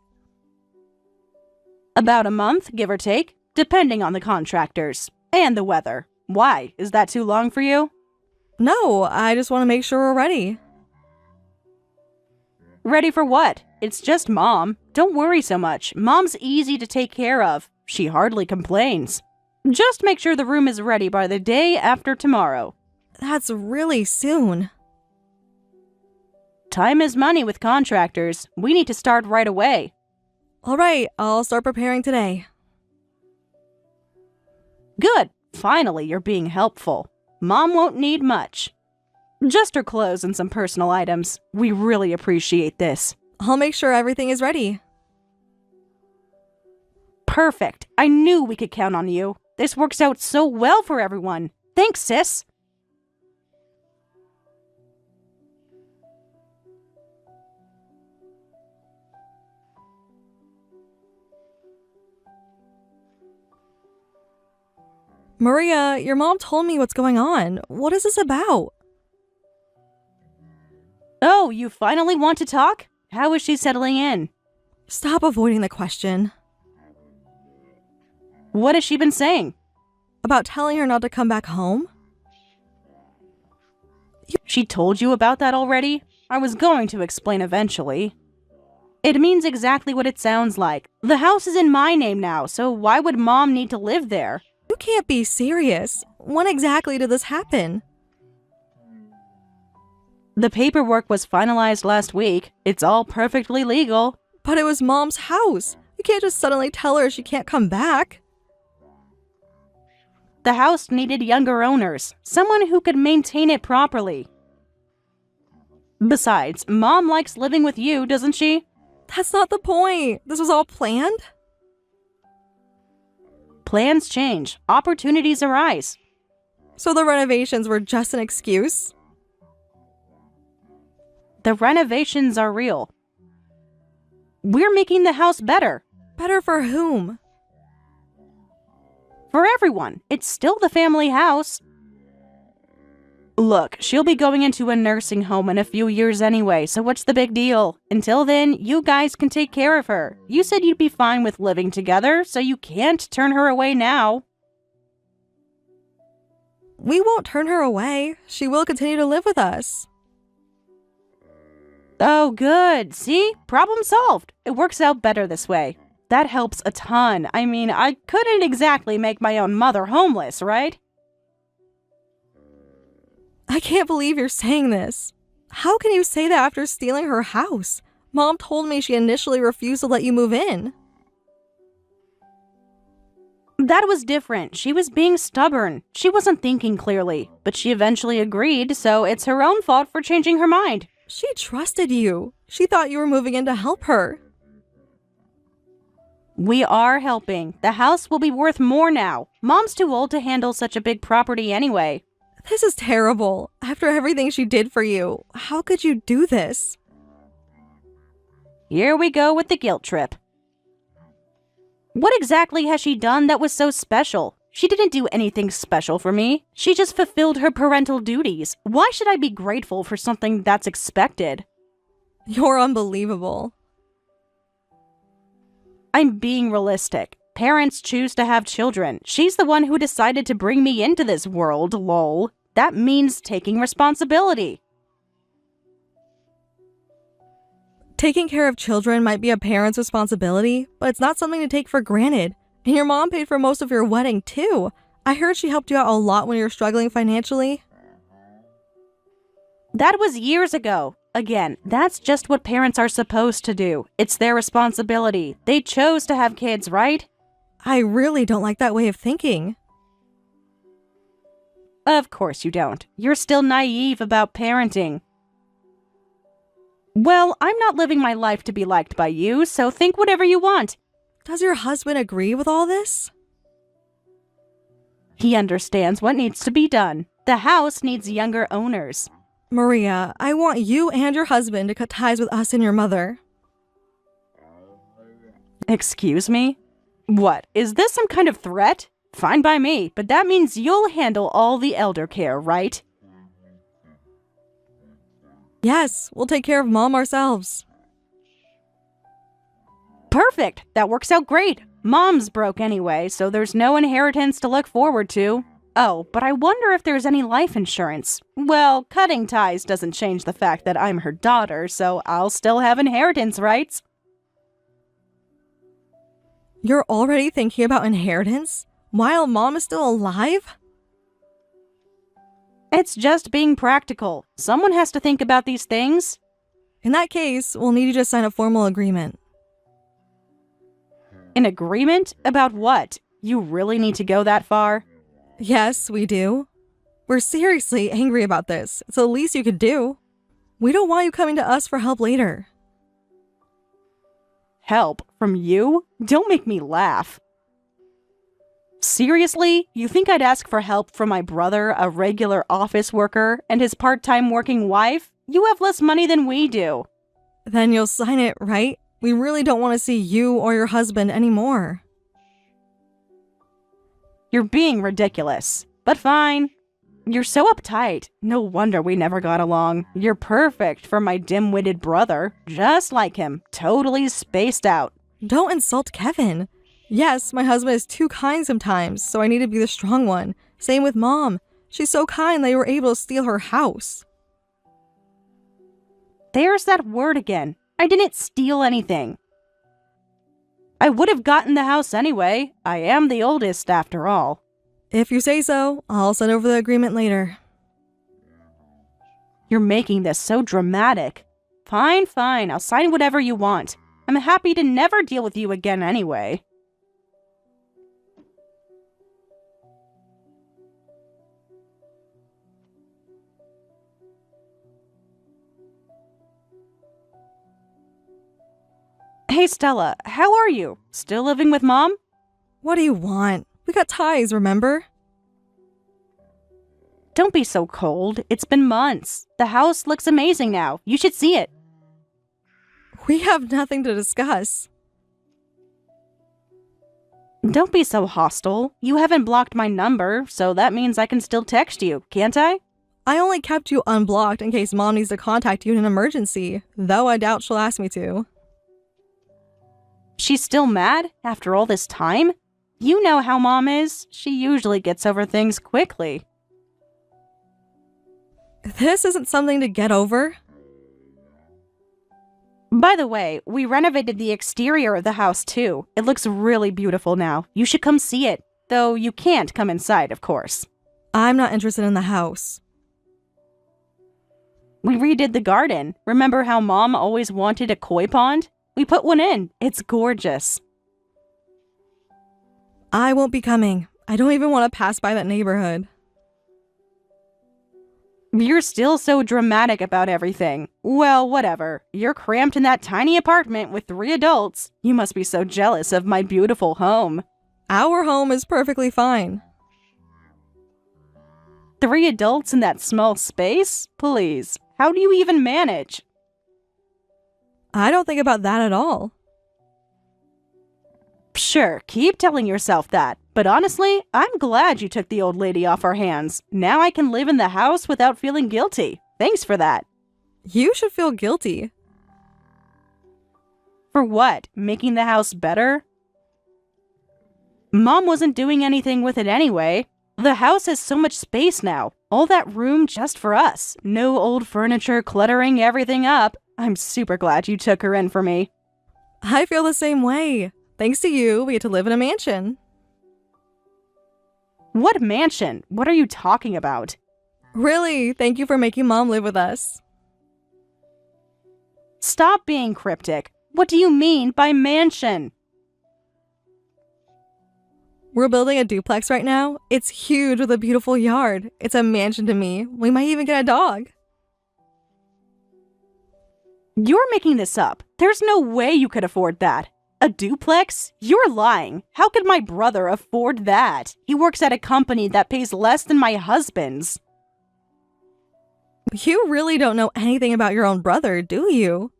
About a month, give or take, depending on the contractors and the weather. Why? Is that too long for you? No, I just want to make sure we're ready. Ready for what? It's just Mom. Don't worry so much. Mom's easy to take care of. She hardly complains. Just make sure the room is ready by the day after tomorrow. That's really soon. Time is money with contractors. We need to start right away. All right, I'll start preparing today. Good. Finally, you're being helpful. Mom won't need much. Just her clothes and some personal items. We really appreciate this. I'll make sure everything is ready. Perfect. I knew we could count on you. This works out so well for everyone. Thanks, sis. Maria, your mom told me what's going on. What is this about? Oh, you finally want to talk? How is she settling in? Stop avoiding the question. What has she been saying? About telling her not to come back home? She told you about that already? I was going to explain eventually. It means exactly what it sounds like. The house is in my name now, so why would Mom need to live there? You can't be serious. When exactly did this happen? The paperwork was finalized last week. It's all perfectly legal. But it was Mom's house. You can't just suddenly tell her she can't come back. The house needed younger owners, someone who could maintain it properly. Besides, Mom likes living with you, doesn't she? That's not the point. This was all planned? Plans change. Opportunities arise. So the renovations were just an excuse? The renovations are real. We're making the house better. Better for whom? For everyone. It's still the family house. Look, she'll be going into a nursing home in a few years anyway, so what's the big deal? Until then, you guys can take care of her. You said you'd be fine with living together, so you can't turn her away now. We won't turn her away. She will continue to live with us. Oh, good. See? Problem solved. It works out better this way. That helps a ton. I mean, I couldn't exactly make my own mother homeless, right? I can't believe you're saying this. How can you say that after stealing her house? Mom told me she initially refused to let you move in. That was different. She was being stubborn. She wasn't thinking clearly, but she eventually agreed, so it's her own fault for changing her mind. She trusted you. She thought you were moving in to help her. We are helping. The house will be worth more now. Mom's too old to handle such a big property anyway. This is terrible. After everything she did for you, how could you do this? Here we go with the guilt trip. What exactly has she done that was so special? She didn't do anything special for me. She just fulfilled her parental duties. Why should I be grateful for something that's expected? You're unbelievable. I'm being realistic. Parents choose to have children. She's the one who decided to bring me into this world, lol. That means taking responsibility. Taking care of children might be a parent's responsibility, but it's not something to take for granted. And your mom paid for most of your wedding, too. I heard she helped you out a lot when you were struggling financially. That was years ago. Again, that's just what parents are supposed to do. It's their responsibility. They chose to have kids, right? I really don't like that way of thinking. Of course you don't. You're still naive about parenting. Well, I'm not living my life to be liked by you, so think whatever you want. Does your husband agree with all this? He understands what needs to be done. The house needs younger owners. Maria, I want you and your husband to cut ties with us and your mother. Excuse me? What, is this some kind of threat? Fine by me, but that means you'll handle all the elder care, right? Yes, we'll take care of Mom ourselves. Perfect! That works out great. Mom's broke anyway, so there's no inheritance to look forward to. Oh, but I wonder if there's any life insurance. Well, cutting ties doesn't change the fact that I'm her daughter, so I'll still have inheritance rights. You're already thinking about inheritance? While Mom is still alive? It's just being practical. Someone has to think about these things. In that case, we'll need you to sign a formal agreement. An agreement? About what? You really need to go that far? Yes, we do. We're seriously angry about this. It's the least you could do. We don't want you coming to us for help later. Help? From you? Don't make me laugh. Seriously? You think I'd ask for help from my brother, a regular office worker, and his part-time working wife? You have less money than we do. Then you'll sign it, right? We really don't want to see you or your husband anymore. You're being ridiculous. But fine. You're so uptight. No wonder we never got along. You're perfect for my dim-witted brother. Just like him. Totally spaced out. Don't insult Kevin. Yes, my husband is too kind sometimes, so I need to be the strong one. Same with Mom. She's so kind that you were able to steal her house. There's that word again. I didn't steal anything. I would have gotten the house anyway. I am the oldest after all. If you say so, I'll send over the agreement later. You're making this so dramatic. Fine, I'll sign whatever you want. I'm happy to never deal with you again anyway. Hey Stella, how are you? Still living with Mom? What do you want? We got ties, remember? Don't be so cold. It's been months. The house looks amazing now. You should see it. We have nothing to discuss. Don't be so hostile. You haven't blocked my number, so that means I can still text you, can't I? I only kept you unblocked in case Mom needs to contact you in an emergency, though I doubt she'll ask me to. She's still mad after all this time? You know how Mom is. She usually gets over things quickly. This isn't something to get over. By the way, we renovated the exterior of the house too. It looks really beautiful now. You should come see it. Though you can't come inside, of course. I'm not interested in the house. We redid the garden. Remember how Mom always wanted a koi pond? We put one in. It's gorgeous. I won't be coming. I don't even want to pass by that neighborhood. You're still so dramatic about everything. Well, whatever. You're cramped in that tiny apartment with 3 adults. You must be so jealous of my beautiful home. Our home is perfectly fine. 3 adults in that small space? Please. How do you even manage? I don't think about that at all. Sure, keep telling yourself that. But honestly, I'm glad you took the old lady off our hands. Now I can live in the house without feeling guilty. Thanks for that. You should feel guilty. For what? Making the house better? Mom wasn't doing anything with it anyway. The house has so much space now. All that room just for us. No old furniture cluttering everything up. I'm super glad you took her in for me. I feel the same way. Thanks to you, we get to live in a mansion. What mansion? What are you talking about? Really, thank you for making Mom live with us. Stop being cryptic. What do you mean by mansion? We're building a duplex right now. It's huge with a beautiful yard. It's a mansion to me. We might even get a dog. You're making this up. There's no way you could afford that. A duplex? You're lying. How could my brother afford that? He works at a company that pays less than my husband's. You really don't know anything about your own brother, do you?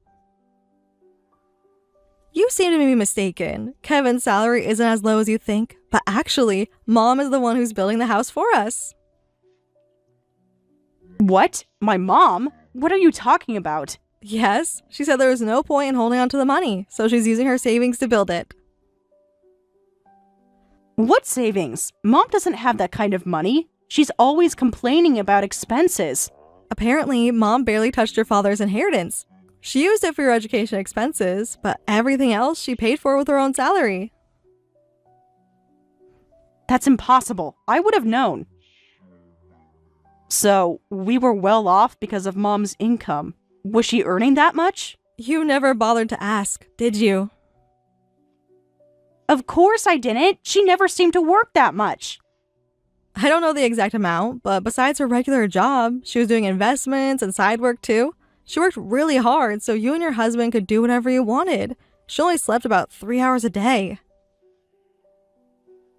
You seem to be mistaken. Kevin's salary isn't as low as you think, but actually, Mom is the one who's building the house for us. What? My mom? What are you talking about? Yes, she said there was no point in holding on to the money, so she's using her savings to build it. What savings? Mom doesn't have that kind of money. She's always complaining about expenses. Apparently, Mom barely touched her father's inheritance. She used it for her education expenses, but everything else she paid for with her own salary. That's impossible. I would have known. So, we were well off because of Mom's income. Was she earning that much? You never bothered to ask, did you? Of course I didn't. She never seemed to work that much. I don't know the exact amount, but besides her regular job, she was doing investments and side work too. She worked really hard so you and your husband could do whatever you wanted. She only slept about 3 hours a day.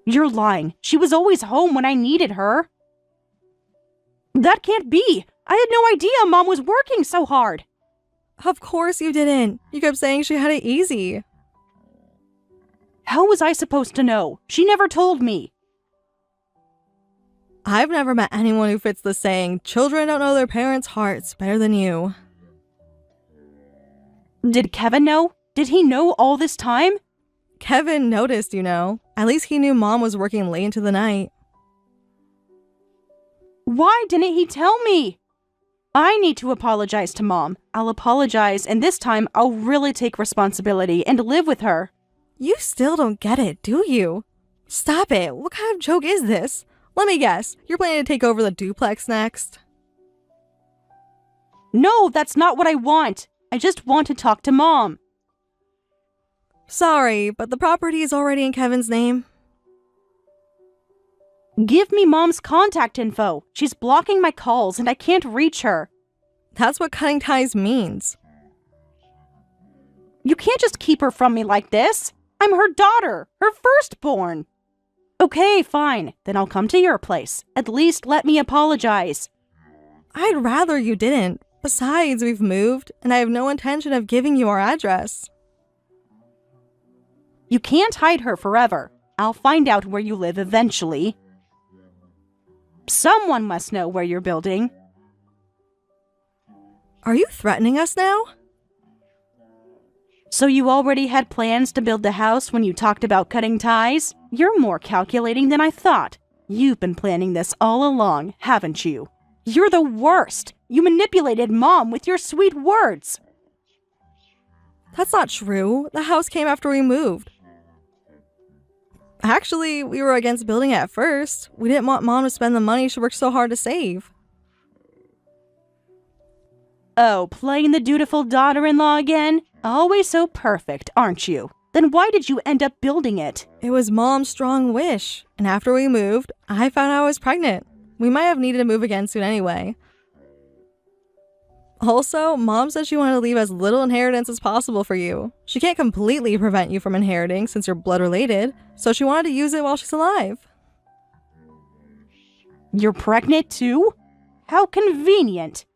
You're lying. She was always home when I needed her. That can't be. I had no idea Mom was working so hard. Of course you didn't. You kept saying she had it easy. How was I supposed to know? She never told me. I've never met anyone who fits the saying, children don't know their parents' hearts better than you. Did Kevin know? Did he know all this time? Kevin noticed, you know. At least he knew Mom was working late into the night. Why didn't he tell me? I need to apologize to Mom. I'll apologize, and this time I'll really take responsibility and live with her. You still don't get it, do you? Stop it. What kind of joke is this? Let me guess. You're planning to take over the duplex next? No, that's not what I want. I just want to talk to Mom. Sorry, but the property is already in Kevin's name. Give me Mom's contact info. She's blocking my calls and I can't reach her. That's what cutting ties means. You can't just keep her from me like this. I'm her daughter, her firstborn. Okay, fine. Then I'll come to your place. At least let me apologize. I'd rather you didn't. Besides, we've moved, and I have no intention of giving you our address. You can't hide her forever. I'll find out where you live eventually. Someone must know where you're building. Are you threatening us now? So you already had plans to build the house when you talked about cutting ties? You're more calculating than I thought. You've been planning this all along, haven't you? You're the worst. You manipulated Mom with your sweet words. That's not true. The house came after we moved. Actually, we were against building it at first. We didn't want Mom to spend the money she worked so hard to save. Oh, playing the dutiful daughter-in-law again? Always so perfect, aren't you? Then why did you end up building it? It was Mom's strong wish, and after we moved, I found out I was pregnant. We might have needed to move again soon anyway. Also, Mom said she wanted to leave as little inheritance as possible for you. She can't completely prevent you from inheriting since you're blood related, so she wanted to use it while she's alive. You're pregnant too? How convenient.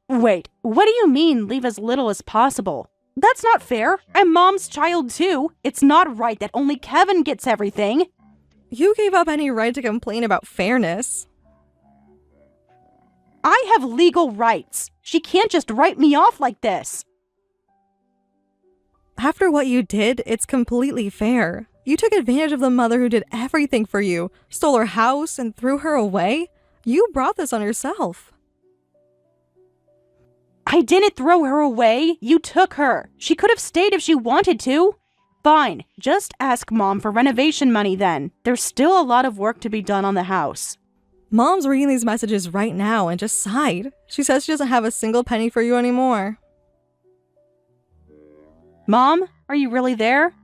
Wait, what do you mean leave as little as possible? That's not fair. I'm Mom's child too. It's not right that only Kevin gets everything. You gave up any right to complain about fairness. I have legal rights. She can't just write me off like this. After what you did, it's completely fair. You took advantage of the mother who did everything for you, stole her house, and threw her away. You brought this on yourself. I didn't throw her away. You took her. She could have stayed if she wanted to. Fine, just ask Mom for renovation money then. There's still a lot of work to be done on the house. Mom's reading these messages right now and just sighed. She says she doesn't have a single penny for you anymore. Mom, are you really there?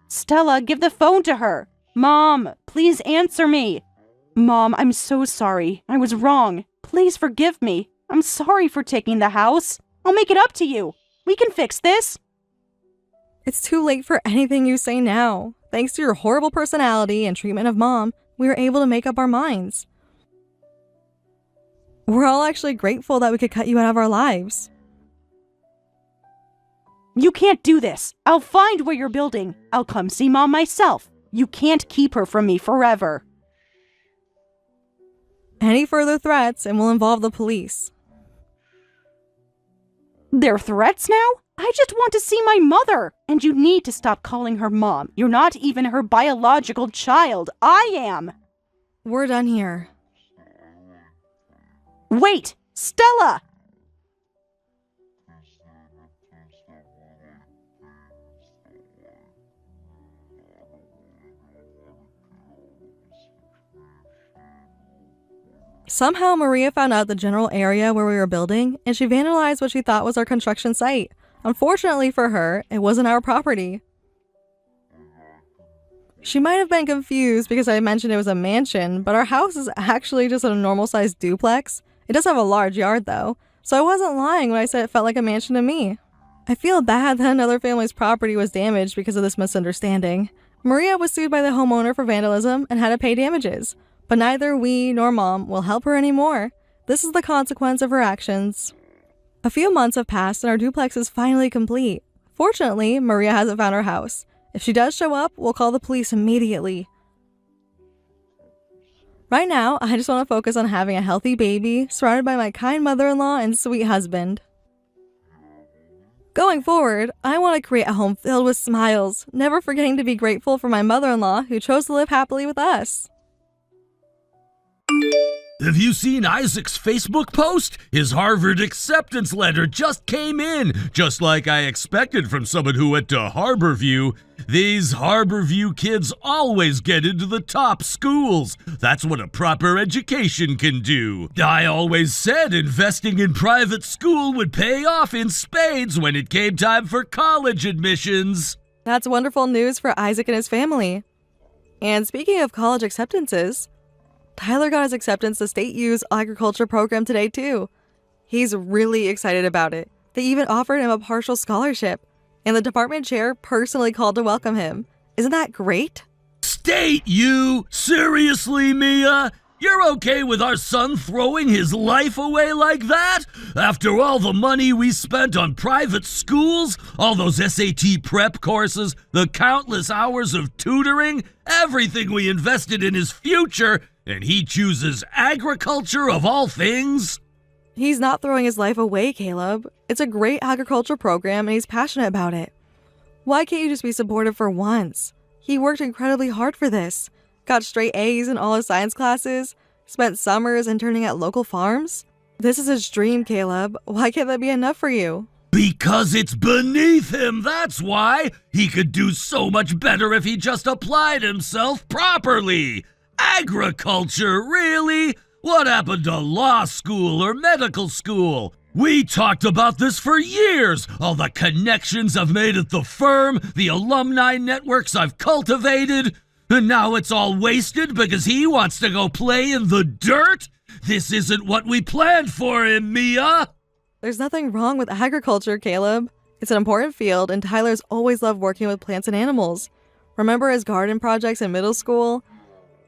Stella, give the phone to her. Mom, please answer me. Mom, I'm so sorry. I was wrong. Please forgive me. I'm sorry for taking the house. I'll make it up to you. We can fix this. It's too late for anything you say now. Thanks to your horrible personality and treatment of Mom, we were able to make up our minds. We're all actually grateful that we could cut you out of our lives. You can't do this. I'll find where you're building. I'll come see Mom myself. You can't keep her from me forever. Any further threats and will involve the police. They're threats now? I just want to see my mother. And you need to stop calling her Mom. You're not even her biological child. I am. We're done here. Wait! Stella! Somehow, Maria found out the general area where we were building, and she vandalized what she thought was our construction site. Unfortunately for her, it wasn't our property. She might have been confused because I mentioned it was a mansion, but our house is actually just a normal-sized duplex. It does have a large yard, though, so I wasn't lying when I said it felt like a mansion to me. I feel bad that another family's property was damaged because of this misunderstanding. Maria was sued by the homeowner for vandalism and had to pay damages, but neither we nor Mom will help her anymore. This is the consequence of her actions. A few months have passed and our duplex is finally complete. Fortunately, Maria hasn't found her house. If she does show up, we'll call the police immediately. Right now, I just want to focus on having a healthy baby, surrounded by my kind mother-in-law and sweet husband. Going forward, I want to create a home filled with smiles, never forgetting to be grateful for my mother-in-law who chose to live happily with us. Have you seen Isaac's Facebook post? His Harvard acceptance letter just came in, just like I expected from someone who went to Harborview. These Harborview kids always get into the top schools. That's what a proper education can do. I always said investing in private school would pay off in spades when it came time for college admissions. That's wonderful news for Isaac and his family. And speaking of college acceptances, Tyler got his acceptance to State U's agriculture program today too. He's really excited about it. They even offered him a partial scholarship, and the department chair personally called to welcome him. Isn't that great? State U? Seriously, Mia? You're okay with our son throwing his life away like that? After all the money we spent on private schools, all those SAT prep courses, the countless hours of tutoring, everything we invested in his future, and he chooses agriculture of all things? He's not throwing his life away, Caleb. It's a great agriculture program and he's passionate about it. Why can't you just be supportive for once? He worked incredibly hard for this. Got straight A's in all his science classes, spent summers interning at local farms. This is his dream, Caleb. Why can't that be enough for you? Because it's beneath him, that's why. He could do so much better if he just applied himself properly. Agriculture, really? What happened to law school or medical school? We talked about this for years. All the connections I've made at the firm, the alumni networks I've cultivated. And now it's all wasted because he wants to go play in the dirt? This isn't what we planned for him, Mia. There's nothing wrong with agriculture, Caleb. It's an important field, and Tyler's always loved working with plants and animals. Remember his garden projects in middle school?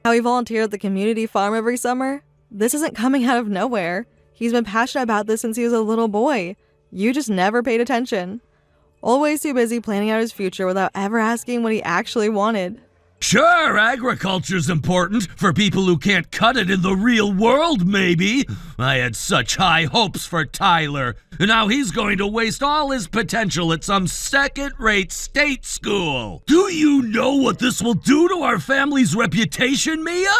How he volunteered at the community farm every summer? This isn't coming out of nowhere. He's been passionate about this since he was a little boy. You just never paid attention. Always too busy planning out his future without ever asking what he actually wanted. Sure, agriculture's important for people who can't cut it in the real world, maybe. I had such high hopes for Tyler, and now he's going to waste all his potential at some second-rate state school. Do you know what this will do to our family's reputation, Mia?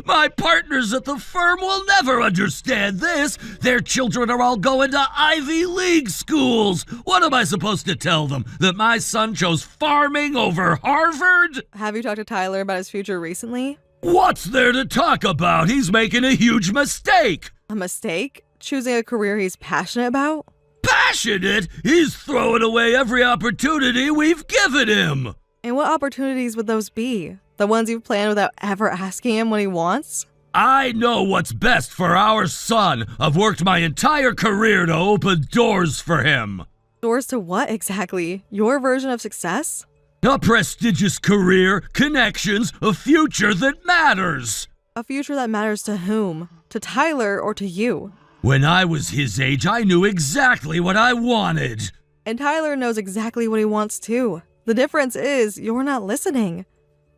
My partners at the firm will never understand this. Their children are all going to Ivy League schools. What am I supposed to tell them? That my son chose farming over Harvard? Have you talked to Tyler about his future recently? What's there to talk about? He's making a huge mistake. A mistake? Choosing a career he's passionate about? Passionate? He's throwing away every opportunity we've given him. And what opportunities would those be? The ones you've planned without ever asking him what he wants? I know what's best for our son. I've worked my entire career to open doors for him. Doors to what exactly? Your version of success? A prestigious career, connections, a future that matters. A future that matters to whom? To Tyler or to you? When I was his age, I knew exactly what I wanted. And Tyler knows exactly what he wants too. The difference is you're not listening.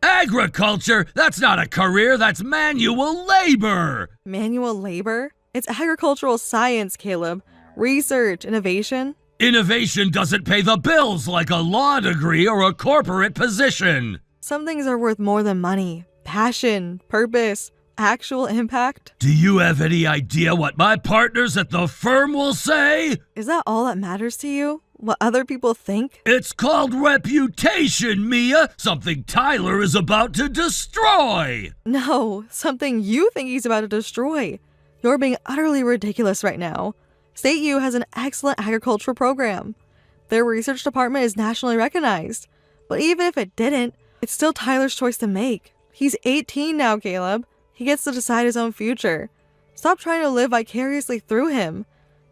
Agriculture? That's not a career, that's manual labor. Manual labor? It's agricultural science, Caleb. Research, innovation. Innovation doesn't pay the bills like a law degree or a corporate position. Some things are worth more than money. Passion, purpose, actual impact. Do you have any idea what my partners at the firm will say? Is that all that matters to you? What other people think? It's called reputation, Mia. Something Tyler is about to destroy. No, something you think he's about to destroy. You're being utterly ridiculous right now. State U has an excellent agricultural program. Their research department is nationally recognized. But even if it didn't, it's still Tyler's choice to make. He's 18 now, Caleb. He gets to decide his own future. Stop trying to live vicariously through him.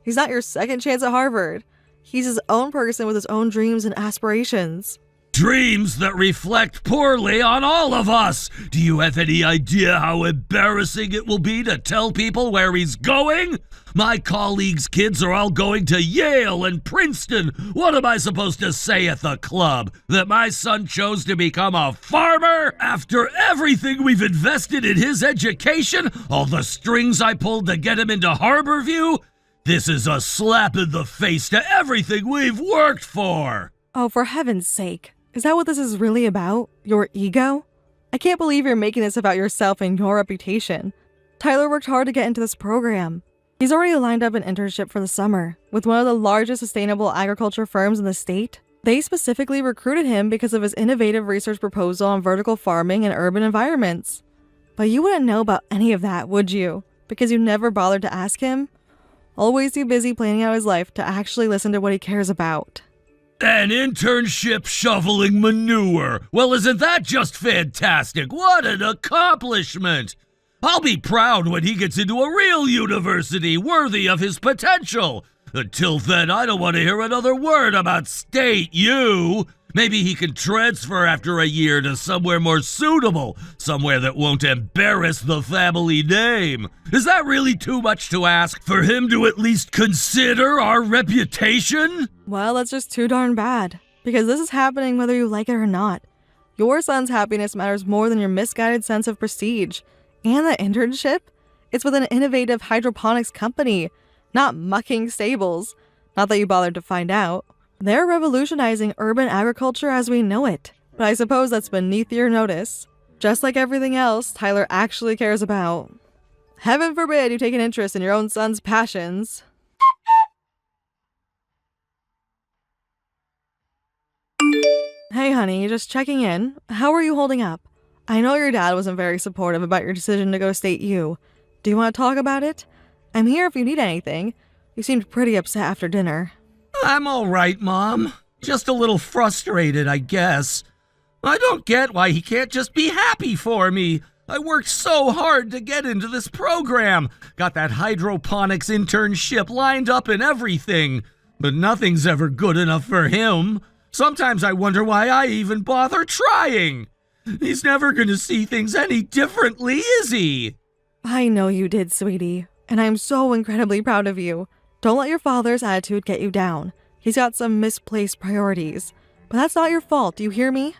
He's not your second chance at Harvard. He's his own person with his own dreams and aspirations. Dreams that reflect poorly on all of us. Do you have any idea how embarrassing it will be to tell people where he's going? My colleagues' kids are all going to Yale and Princeton. What am I supposed to say at the club? That my son chose to become a farmer? After everything we've invested in his education, all the strings I pulled to get him into Harborview? This is a slap in the face to everything we've worked for. Oh, for heaven's sake. Is that what this is really about? Your ego? I can't believe you're making this about yourself and your reputation. Tyler worked hard to get into this program. He's already lined up an internship for the summer with one of the largest sustainable agriculture firms in the state. They specifically recruited him because of his innovative research proposal on vertical farming in urban environments. But you wouldn't know about any of that, would you? Because you never bothered to ask him? Always too busy planning out his life to actually listen to what he cares about. An internship shoveling manure. Well, isn't that just fantastic? What an accomplishment! I'll be proud when he gets into a real university worthy of his potential. Until then, I don't want to hear another word about State U. Maybe he can transfer after a year to somewhere more suitable, somewhere that won't embarrass the family name. Is that really too much to ask for him to at least consider our reputation? Well, that's just too darn bad. Because this is happening whether you like it or not. Your son's happiness matters more than your misguided sense of prestige. And the internship? It's with an innovative hydroponics company, not mucking stables. Not that you bothered to find out. They're revolutionizing urban agriculture as we know it. But I suppose that's beneath your notice. Just like everything else Tyler actually cares about. Heaven forbid you take an interest in your own son's passions. Hey honey, just checking in. How are you holding up? I know your dad wasn't very supportive about your decision to go State U. Do you want to talk about it? I'm here if you need anything. You seemed pretty upset after dinner. I'm all right, Mom. Just a little frustrated, I guess. I don't get why he can't just be happy for me. I worked so hard to get into this program. Got that hydroponics internship lined up and everything. But nothing's ever good enough for him. Sometimes I wonder why I even bother trying. He's never going to see things any differently, is he? I know you did, sweetie. And I'm so incredibly proud of you. Don't let your father's attitude get you down. He's got some misplaced priorities. But that's not your fault, do you hear me?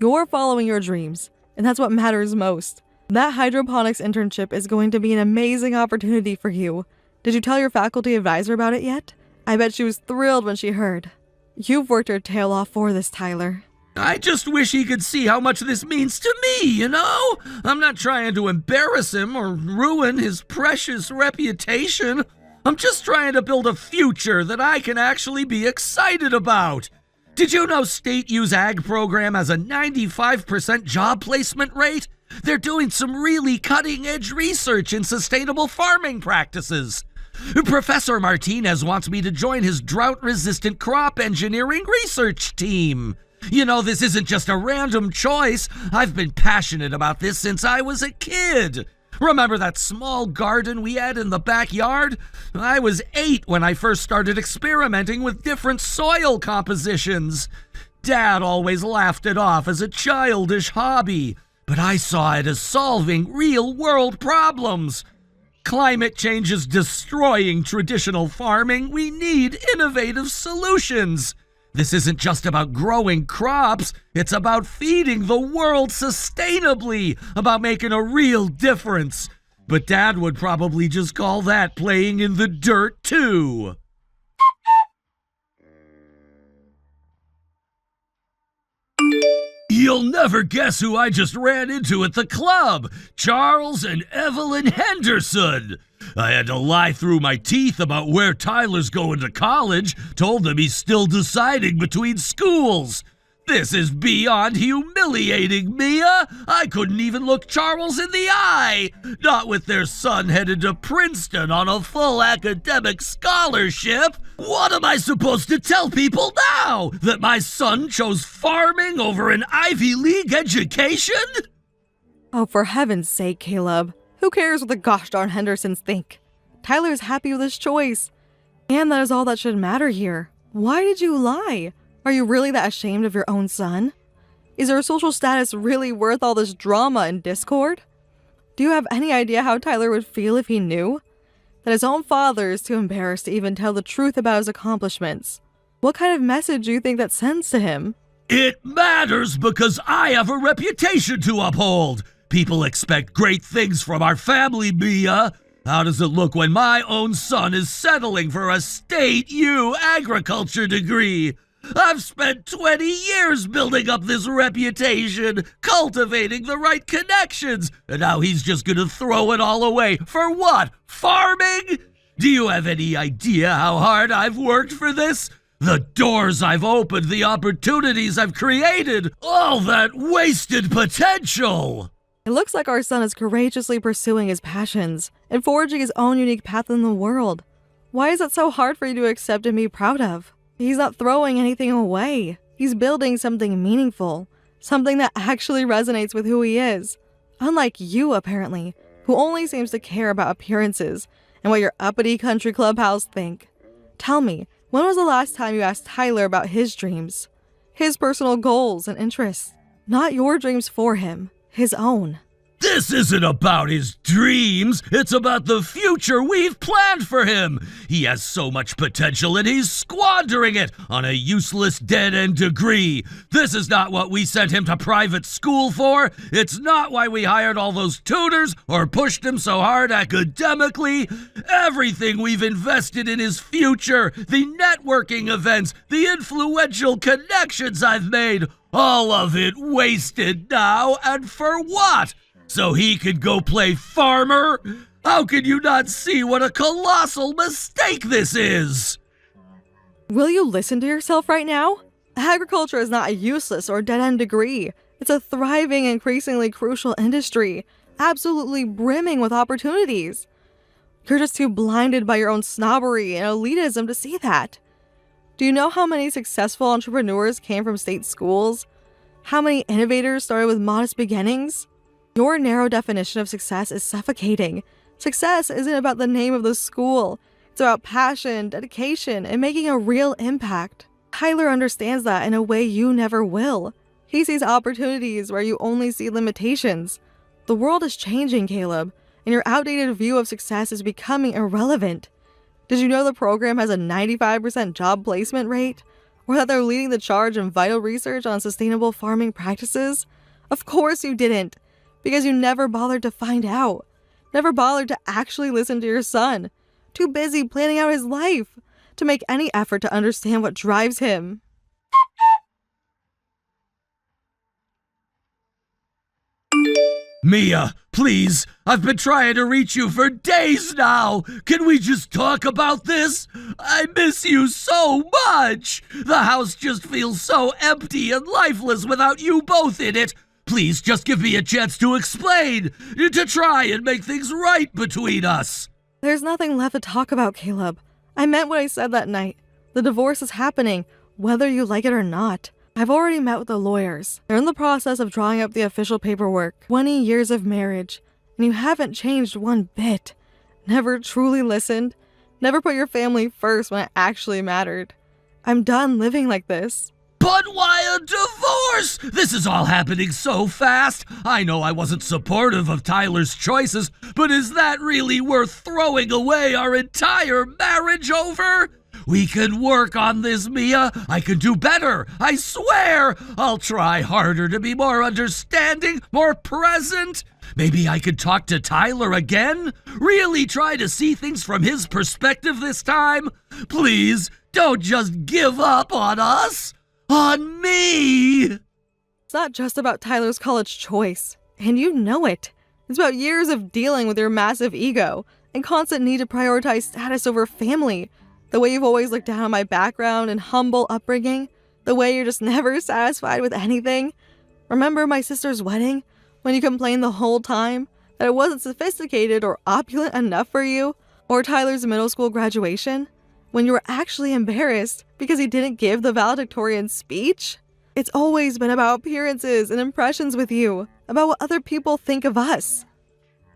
You're following your dreams, and that's what matters most. That hydroponics internship is going to be an amazing opportunity for you. Did you tell your faculty advisor about it yet? I bet she was thrilled when she heard. You've worked your tail off for this, Tyler. I just wish he could see how much this means to me, you know? I'm not trying to embarrass him or ruin his precious reputation. I'm just trying to build a future that I can actually be excited about. Did you know State U's ag program has a 95% job placement rate? They're doing some really cutting-edge research in sustainable farming practices. Professor Martinez wants me to join his drought-resistant crop engineering research team. You know, this isn't just a random choice. I've been passionate about this since I was a kid. Remember that small garden we had in the backyard? I was 8 when I first started experimenting with different soil compositions. Dad always laughed it off as a childish hobby, but I saw it as solving real-world problems. Climate change is destroying traditional farming. We need innovative solutions. This isn't just about growing crops, it's about feeding the world sustainably, about making a real difference. But Dad would probably just call that playing in the dirt, too. You'll never guess who I just ran into at the club. Charles and Evelyn Henderson. I had to lie through my teeth about where Tyler's going to college, told them he's still deciding between schools. This is beyond humiliating, Mia. I couldn't even look Charles in the eye. Not with their son headed to Princeton on a full academic scholarship. What am I supposed to tell people now? That my son chose farming over an Ivy League education? Oh, for heaven's sake, Caleb. Who cares what the gosh darn Hendersons think? Tyler's happy with his choice. And that is all that should matter here. Why did you lie? Are you really that ashamed of your own son? Is your social status really worth all this drama and discord? Do you have any idea how Tyler would feel if he knew? That his own father is too embarrassed to even tell the truth about his accomplishments. What kind of message do you think that sends to him? It matters because I have a reputation to uphold. People expect great things from our family, Mia. How does it look when my own son is settling for a State U agriculture degree? I've spent 20 years building up this reputation, cultivating the right connections, and now he's just gonna throw it all away. For what? Farming? Do you have any idea how hard I've worked for this? The doors I've opened, the opportunities I've created, all that wasted potential! It looks like our son is courageously pursuing his passions and forging his own unique path in the world. Why is it so hard for you to accept and be proud of? He's not throwing anything away. He's building something meaningful, something that actually resonates with who he is. Unlike you, apparently, who only seems to care about appearances and what your uppity country clubhouse think. Tell me, when was the last time you asked Tyler about his dreams? His personal goals and interests? Not your dreams for him, his own. This isn't about his dreams, it's about the future we've planned for him. He has so much potential and he's squandering it on a useless dead-end degree. This is not what we sent him to private school for. It's not why we hired all those tutors or pushed him so hard academically. Everything we've invested in his future, the networking events, the influential connections I've made, all of it wasted now, and for what? So he could go play farmer? How could you not see what a colossal mistake this is? Will you listen to yourself right now? Agriculture is not a useless or dead-end degree. It's a thriving, increasingly crucial industry, absolutely brimming with opportunities. You're just too blinded by your own snobbery and elitism to see that. Do you know how many successful entrepreneurs came from state schools? How many innovators started with modest beginnings? Your narrow definition of success is suffocating. Success isn't about the name of the school. It's about passion, dedication, and making a real impact. Tyler understands that in a way you never will. He sees opportunities where you only see limitations. The world is changing, Caleb, and your outdated view of success is becoming irrelevant. Did you know the program has a 95% job placement rate? Or that they're leading the charge in vital research on sustainable farming practices? Of course you didn't. Because you never bothered to find out. Never bothered to actually listen to your son. Too busy planning out his life to make any effort to understand what drives him. Mia, please, I've been trying to reach you for days now. Can we just talk about this? I miss you so much. The house just feels so empty and lifeless without you both in it. Please just give me a chance to explain, to try and make things right between us. There's nothing left to talk about, Caleb. I meant what I said that night. The divorce is happening, whether you like it or not. I've already met with the lawyers. They're in the process of drawing up the official paperwork. 20 years of marriage, and you haven't changed one bit. Never truly listened. Never put your family first when it actually mattered. I'm done living like this. But why a divorce? This is all happening so fast. I know I wasn't supportive of Tyler's choices, but is that really worth throwing away our entire marriage over? We can work on this, Mia. I can do better. I swear. I'll try harder to be more understanding, more present. Maybe I could talk to Tyler again? Really try to see things from his perspective this time? Please, don't just give up on us. On me! It's not just about Tyler's college choice, and you know it. It's about years of dealing with your massive ego and constant need to prioritize status over family. The way you've always looked down on my background and humble upbringing. The way you're just never satisfied with anything. Remember my sister's wedding? When you complained the whole time that it wasn't sophisticated or opulent enough for you? Or Tyler's middle school graduation? When you were actually embarrassed because he didn't give the valedictorian speech? It's always been about appearances and impressions with you, about what other people think of us.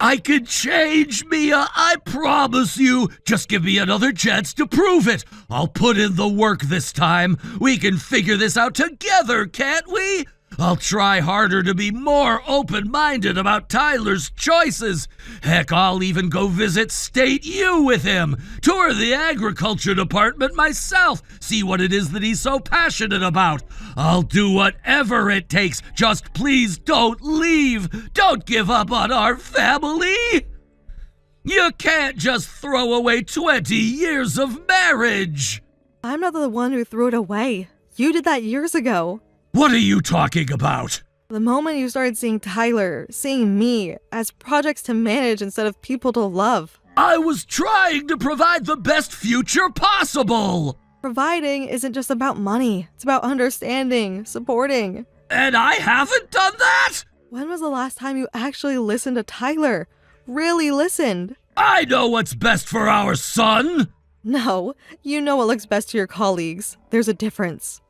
I can change, Mia, I promise you. Just give me another chance to prove it. I'll put in the work this time. We can figure this out together, can't we? I'll try harder to be more open-minded about Tyler's choices. Heck, I'll even go visit State U with him, tour the agriculture department myself, see what it is that he's so passionate about. I'll do whatever it takes. Just please don't leave. Don't give up on our family. You can't just throw away 20 years of marriage. I'm not the one who threw it away. You did that years ago. What are you talking about? The moment you started seeing Tyler, seeing me, as projects to manage instead of people to love. I was trying to provide the best future possible! Providing isn't just about money. It's about understanding, supporting. And I haven't done that? When was the last time you actually listened to Tyler? Really listened? I know what's best for our son! No, you know what looks best to your colleagues. There's a difference.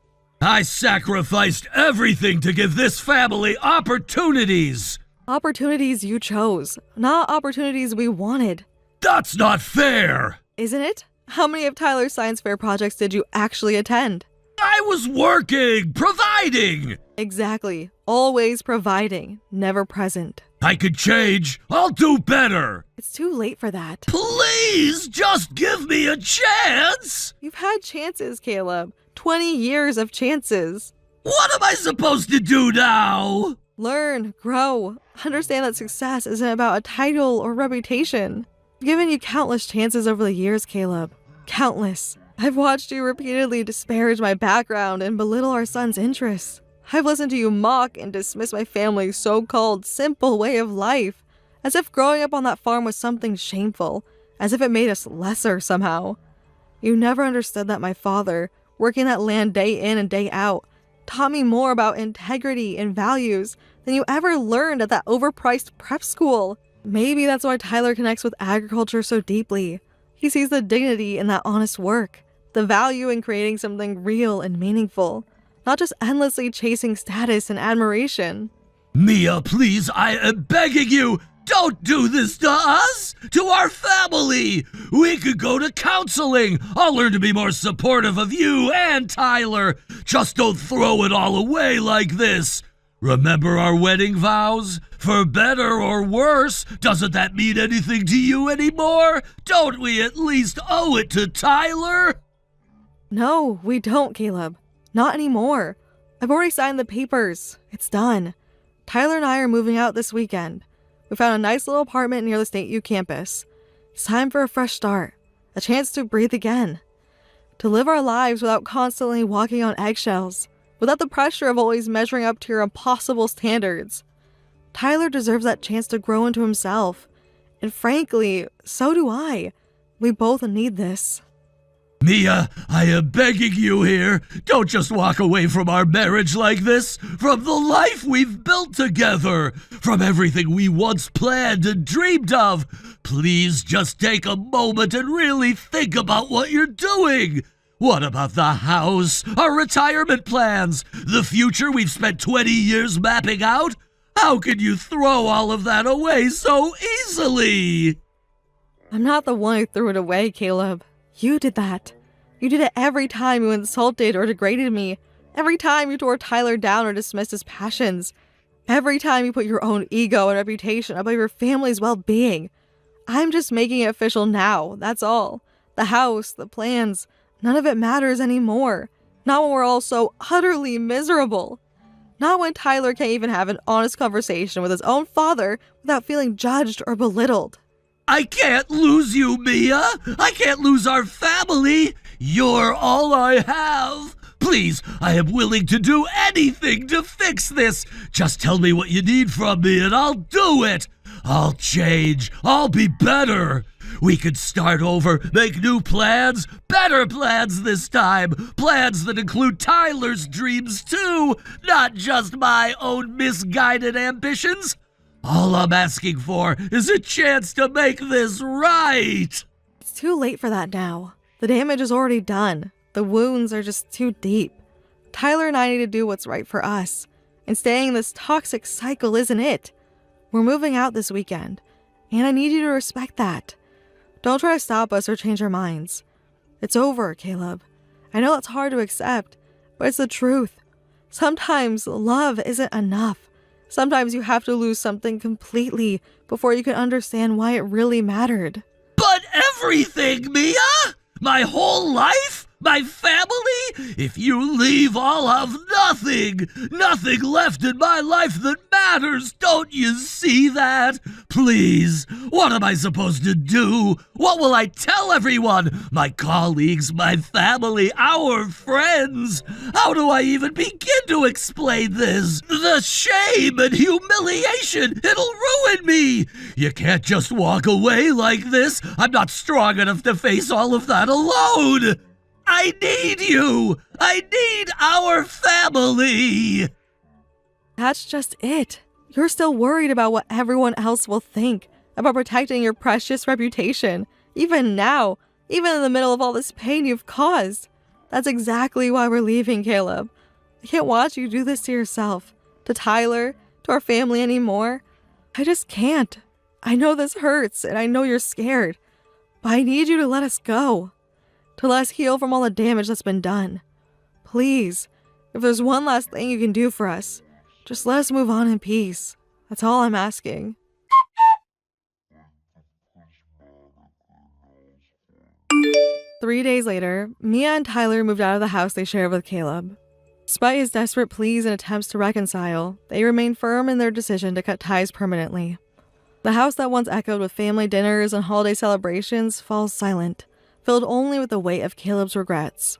I sacrificed everything to give this family opportunities! Opportunities you chose, not opportunities we wanted. That's not fair! Isn't it? How many of Tyler's science fair projects did you actually attend? I was working, providing! Exactly. Always providing, never present. I could change. I'll do better. It's too late for that. Please, just give me a chance. You've had chances, Caleb. 20 years of chances. What am I supposed to do now? Learn, grow, understand that success isn't about a title or reputation. I've given you countless chances over the years, Caleb. Countless. I've watched you repeatedly disparage my background and belittle our son's interests. I've listened to you mock and dismiss my family's so-called simple way of life, as if growing up on that farm was something shameful, as if it made us lesser somehow. You never understood that my father, working that land day in and day out, taught me more about integrity and values than you ever learned at that overpriced prep school. Maybe that's why Tyler connects with agriculture so deeply. He sees the dignity in that honest work, the value in creating something real and meaningful, not just endlessly chasing status and admiration. Mia, please, I am begging you, don't do this to us, to our family. We could go to counseling. I'll learn to be more supportive of you and Tyler. Just don't throw it all away like this. Remember our wedding vows? For better or worse, doesn't that mean anything to you anymore? Don't we at least owe it to Tyler? No, we don't, Caleb. Not anymore. I've already signed the papers. It's done. Tyler and I are moving out this weekend. We found a nice little apartment near the State U campus. It's time for a fresh start. A chance to breathe again. To live our lives without constantly walking on eggshells. Without the pressure of always measuring up to your impossible standards. Tyler deserves that chance to grow into himself. And frankly, so do I. We both need this. Mia, I am begging you here. Don't just walk away from our marriage like this, from the life we've built together, from everything we once planned and dreamed of. Please just take a moment and really think about what you're doing. What about the house, our retirement plans, the future we've spent 20 years mapping out? How can you throw all of that away so easily? I'm not the one who threw it away, Caleb. You did that. You did it every time you insulted or degraded me. Every time you tore Tyler down or dismissed his passions. Every time you put your own ego and reputation above your family's well-being. I'm just making it official now, that's all. The house, the plans, none of it matters anymore. Not when we're all so utterly miserable. Not when Tyler can't even have an honest conversation with his own father without feeling judged or belittled. I can't lose you, Mia. I can't lose our family. You're all I have. Please, I am willing to do anything to fix this. Just tell me what you need from me and I'll do it. I'll change. I'll be better. We could start over, make new plans, better plans this time. Plans that include Tyler's dreams too, not just my own misguided ambitions. All I'm asking for is a chance to make this right. It's too late for that now. The damage is already done. The wounds are just too deep. Tyler and I need to do what's right for us. And staying in this toxic cycle isn't it. We're moving out this weekend, and I need you to respect that. Don't try to stop us or change our minds. It's over, Caleb. I know it's hard to accept, but it's the truth. Sometimes love isn't enough. Sometimes you have to lose something completely before you can understand why it really mattered. But everything, Mia! My whole life? My family? If you leave, I'll have nothing. Nothing left in my life that matters. Don't you see that? Please, what am I supposed to do? What will I tell everyone? My colleagues, my family, our friends? How do I even begin to explain this? The shame and humiliation, it'll ruin me. You can't just walk away like this. I'm not strong enough to face all of that alone. I need you. I need our family. That's just it. You're still worried about what everyone else will think, about protecting your precious reputation. Even now, even in the middle of all this pain you've caused. That's exactly why we're leaving, Caleb. I can't watch you do this to yourself, to Tyler, to our family anymore. I just can't. I know this hurts, and I know you're scared. But I need you to let us go. To let us heal from all the damage that's been done. Please, if there's one last thing you can do for us, just let us move on in peace. That's all I'm asking. Three days later, Mia and Tyler moved out of the house they shared with Caleb. Despite his desperate pleas and attempts to reconcile, they remained firm in their decision to cut ties permanently. The house that once echoed with family dinners and holiday celebrations falls silent, filled only with the weight of Caleb's regrets.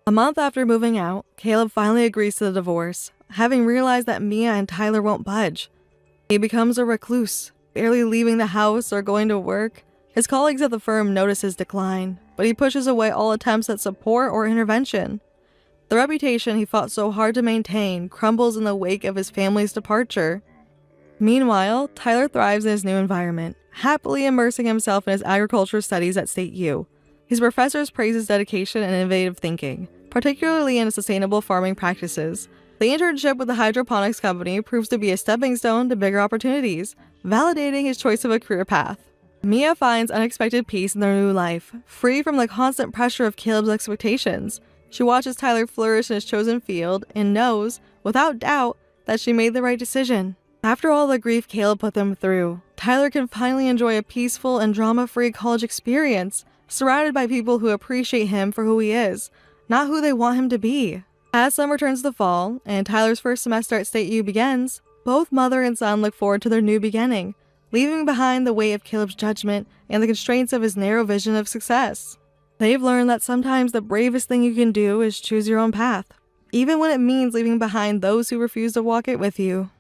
A month after moving out, Caleb finally agrees to the divorce, having realized that Mia and Tyler won't budge. He becomes a recluse, barely leaving the house or going to work. His colleagues at the firm notice his decline, but he pushes away all attempts at support or intervention. The reputation he fought so hard to maintain crumbles in the wake of his family's departure. Meanwhile, Tyler thrives in his new environment, happily immersing himself in his agriculture studies at State U. His professors praise his dedication and innovative thinking, particularly in sustainable farming practices. The internship with the hydroponics company proves to be a stepping stone to bigger opportunities, validating his choice of a career path. Mia finds unexpected peace in their new life, free from the constant pressure of Caleb's expectations. She watches Tyler flourish in his chosen field and knows, without doubt, that she made the right decision. After all the grief Caleb put them through, Tyler can finally enjoy a peaceful and drama-free college experience, surrounded by people who appreciate him for who he is, not who they want him to be. As summer turns to fall, and Tyler's first semester at State U begins, both mother and son look forward to their new beginning, leaving behind the weight of Caleb's judgment and the constraints of his narrow vision of success. They've learned that sometimes the bravest thing you can do is choose your own path, even when it means leaving behind those who refuse to walk it with you.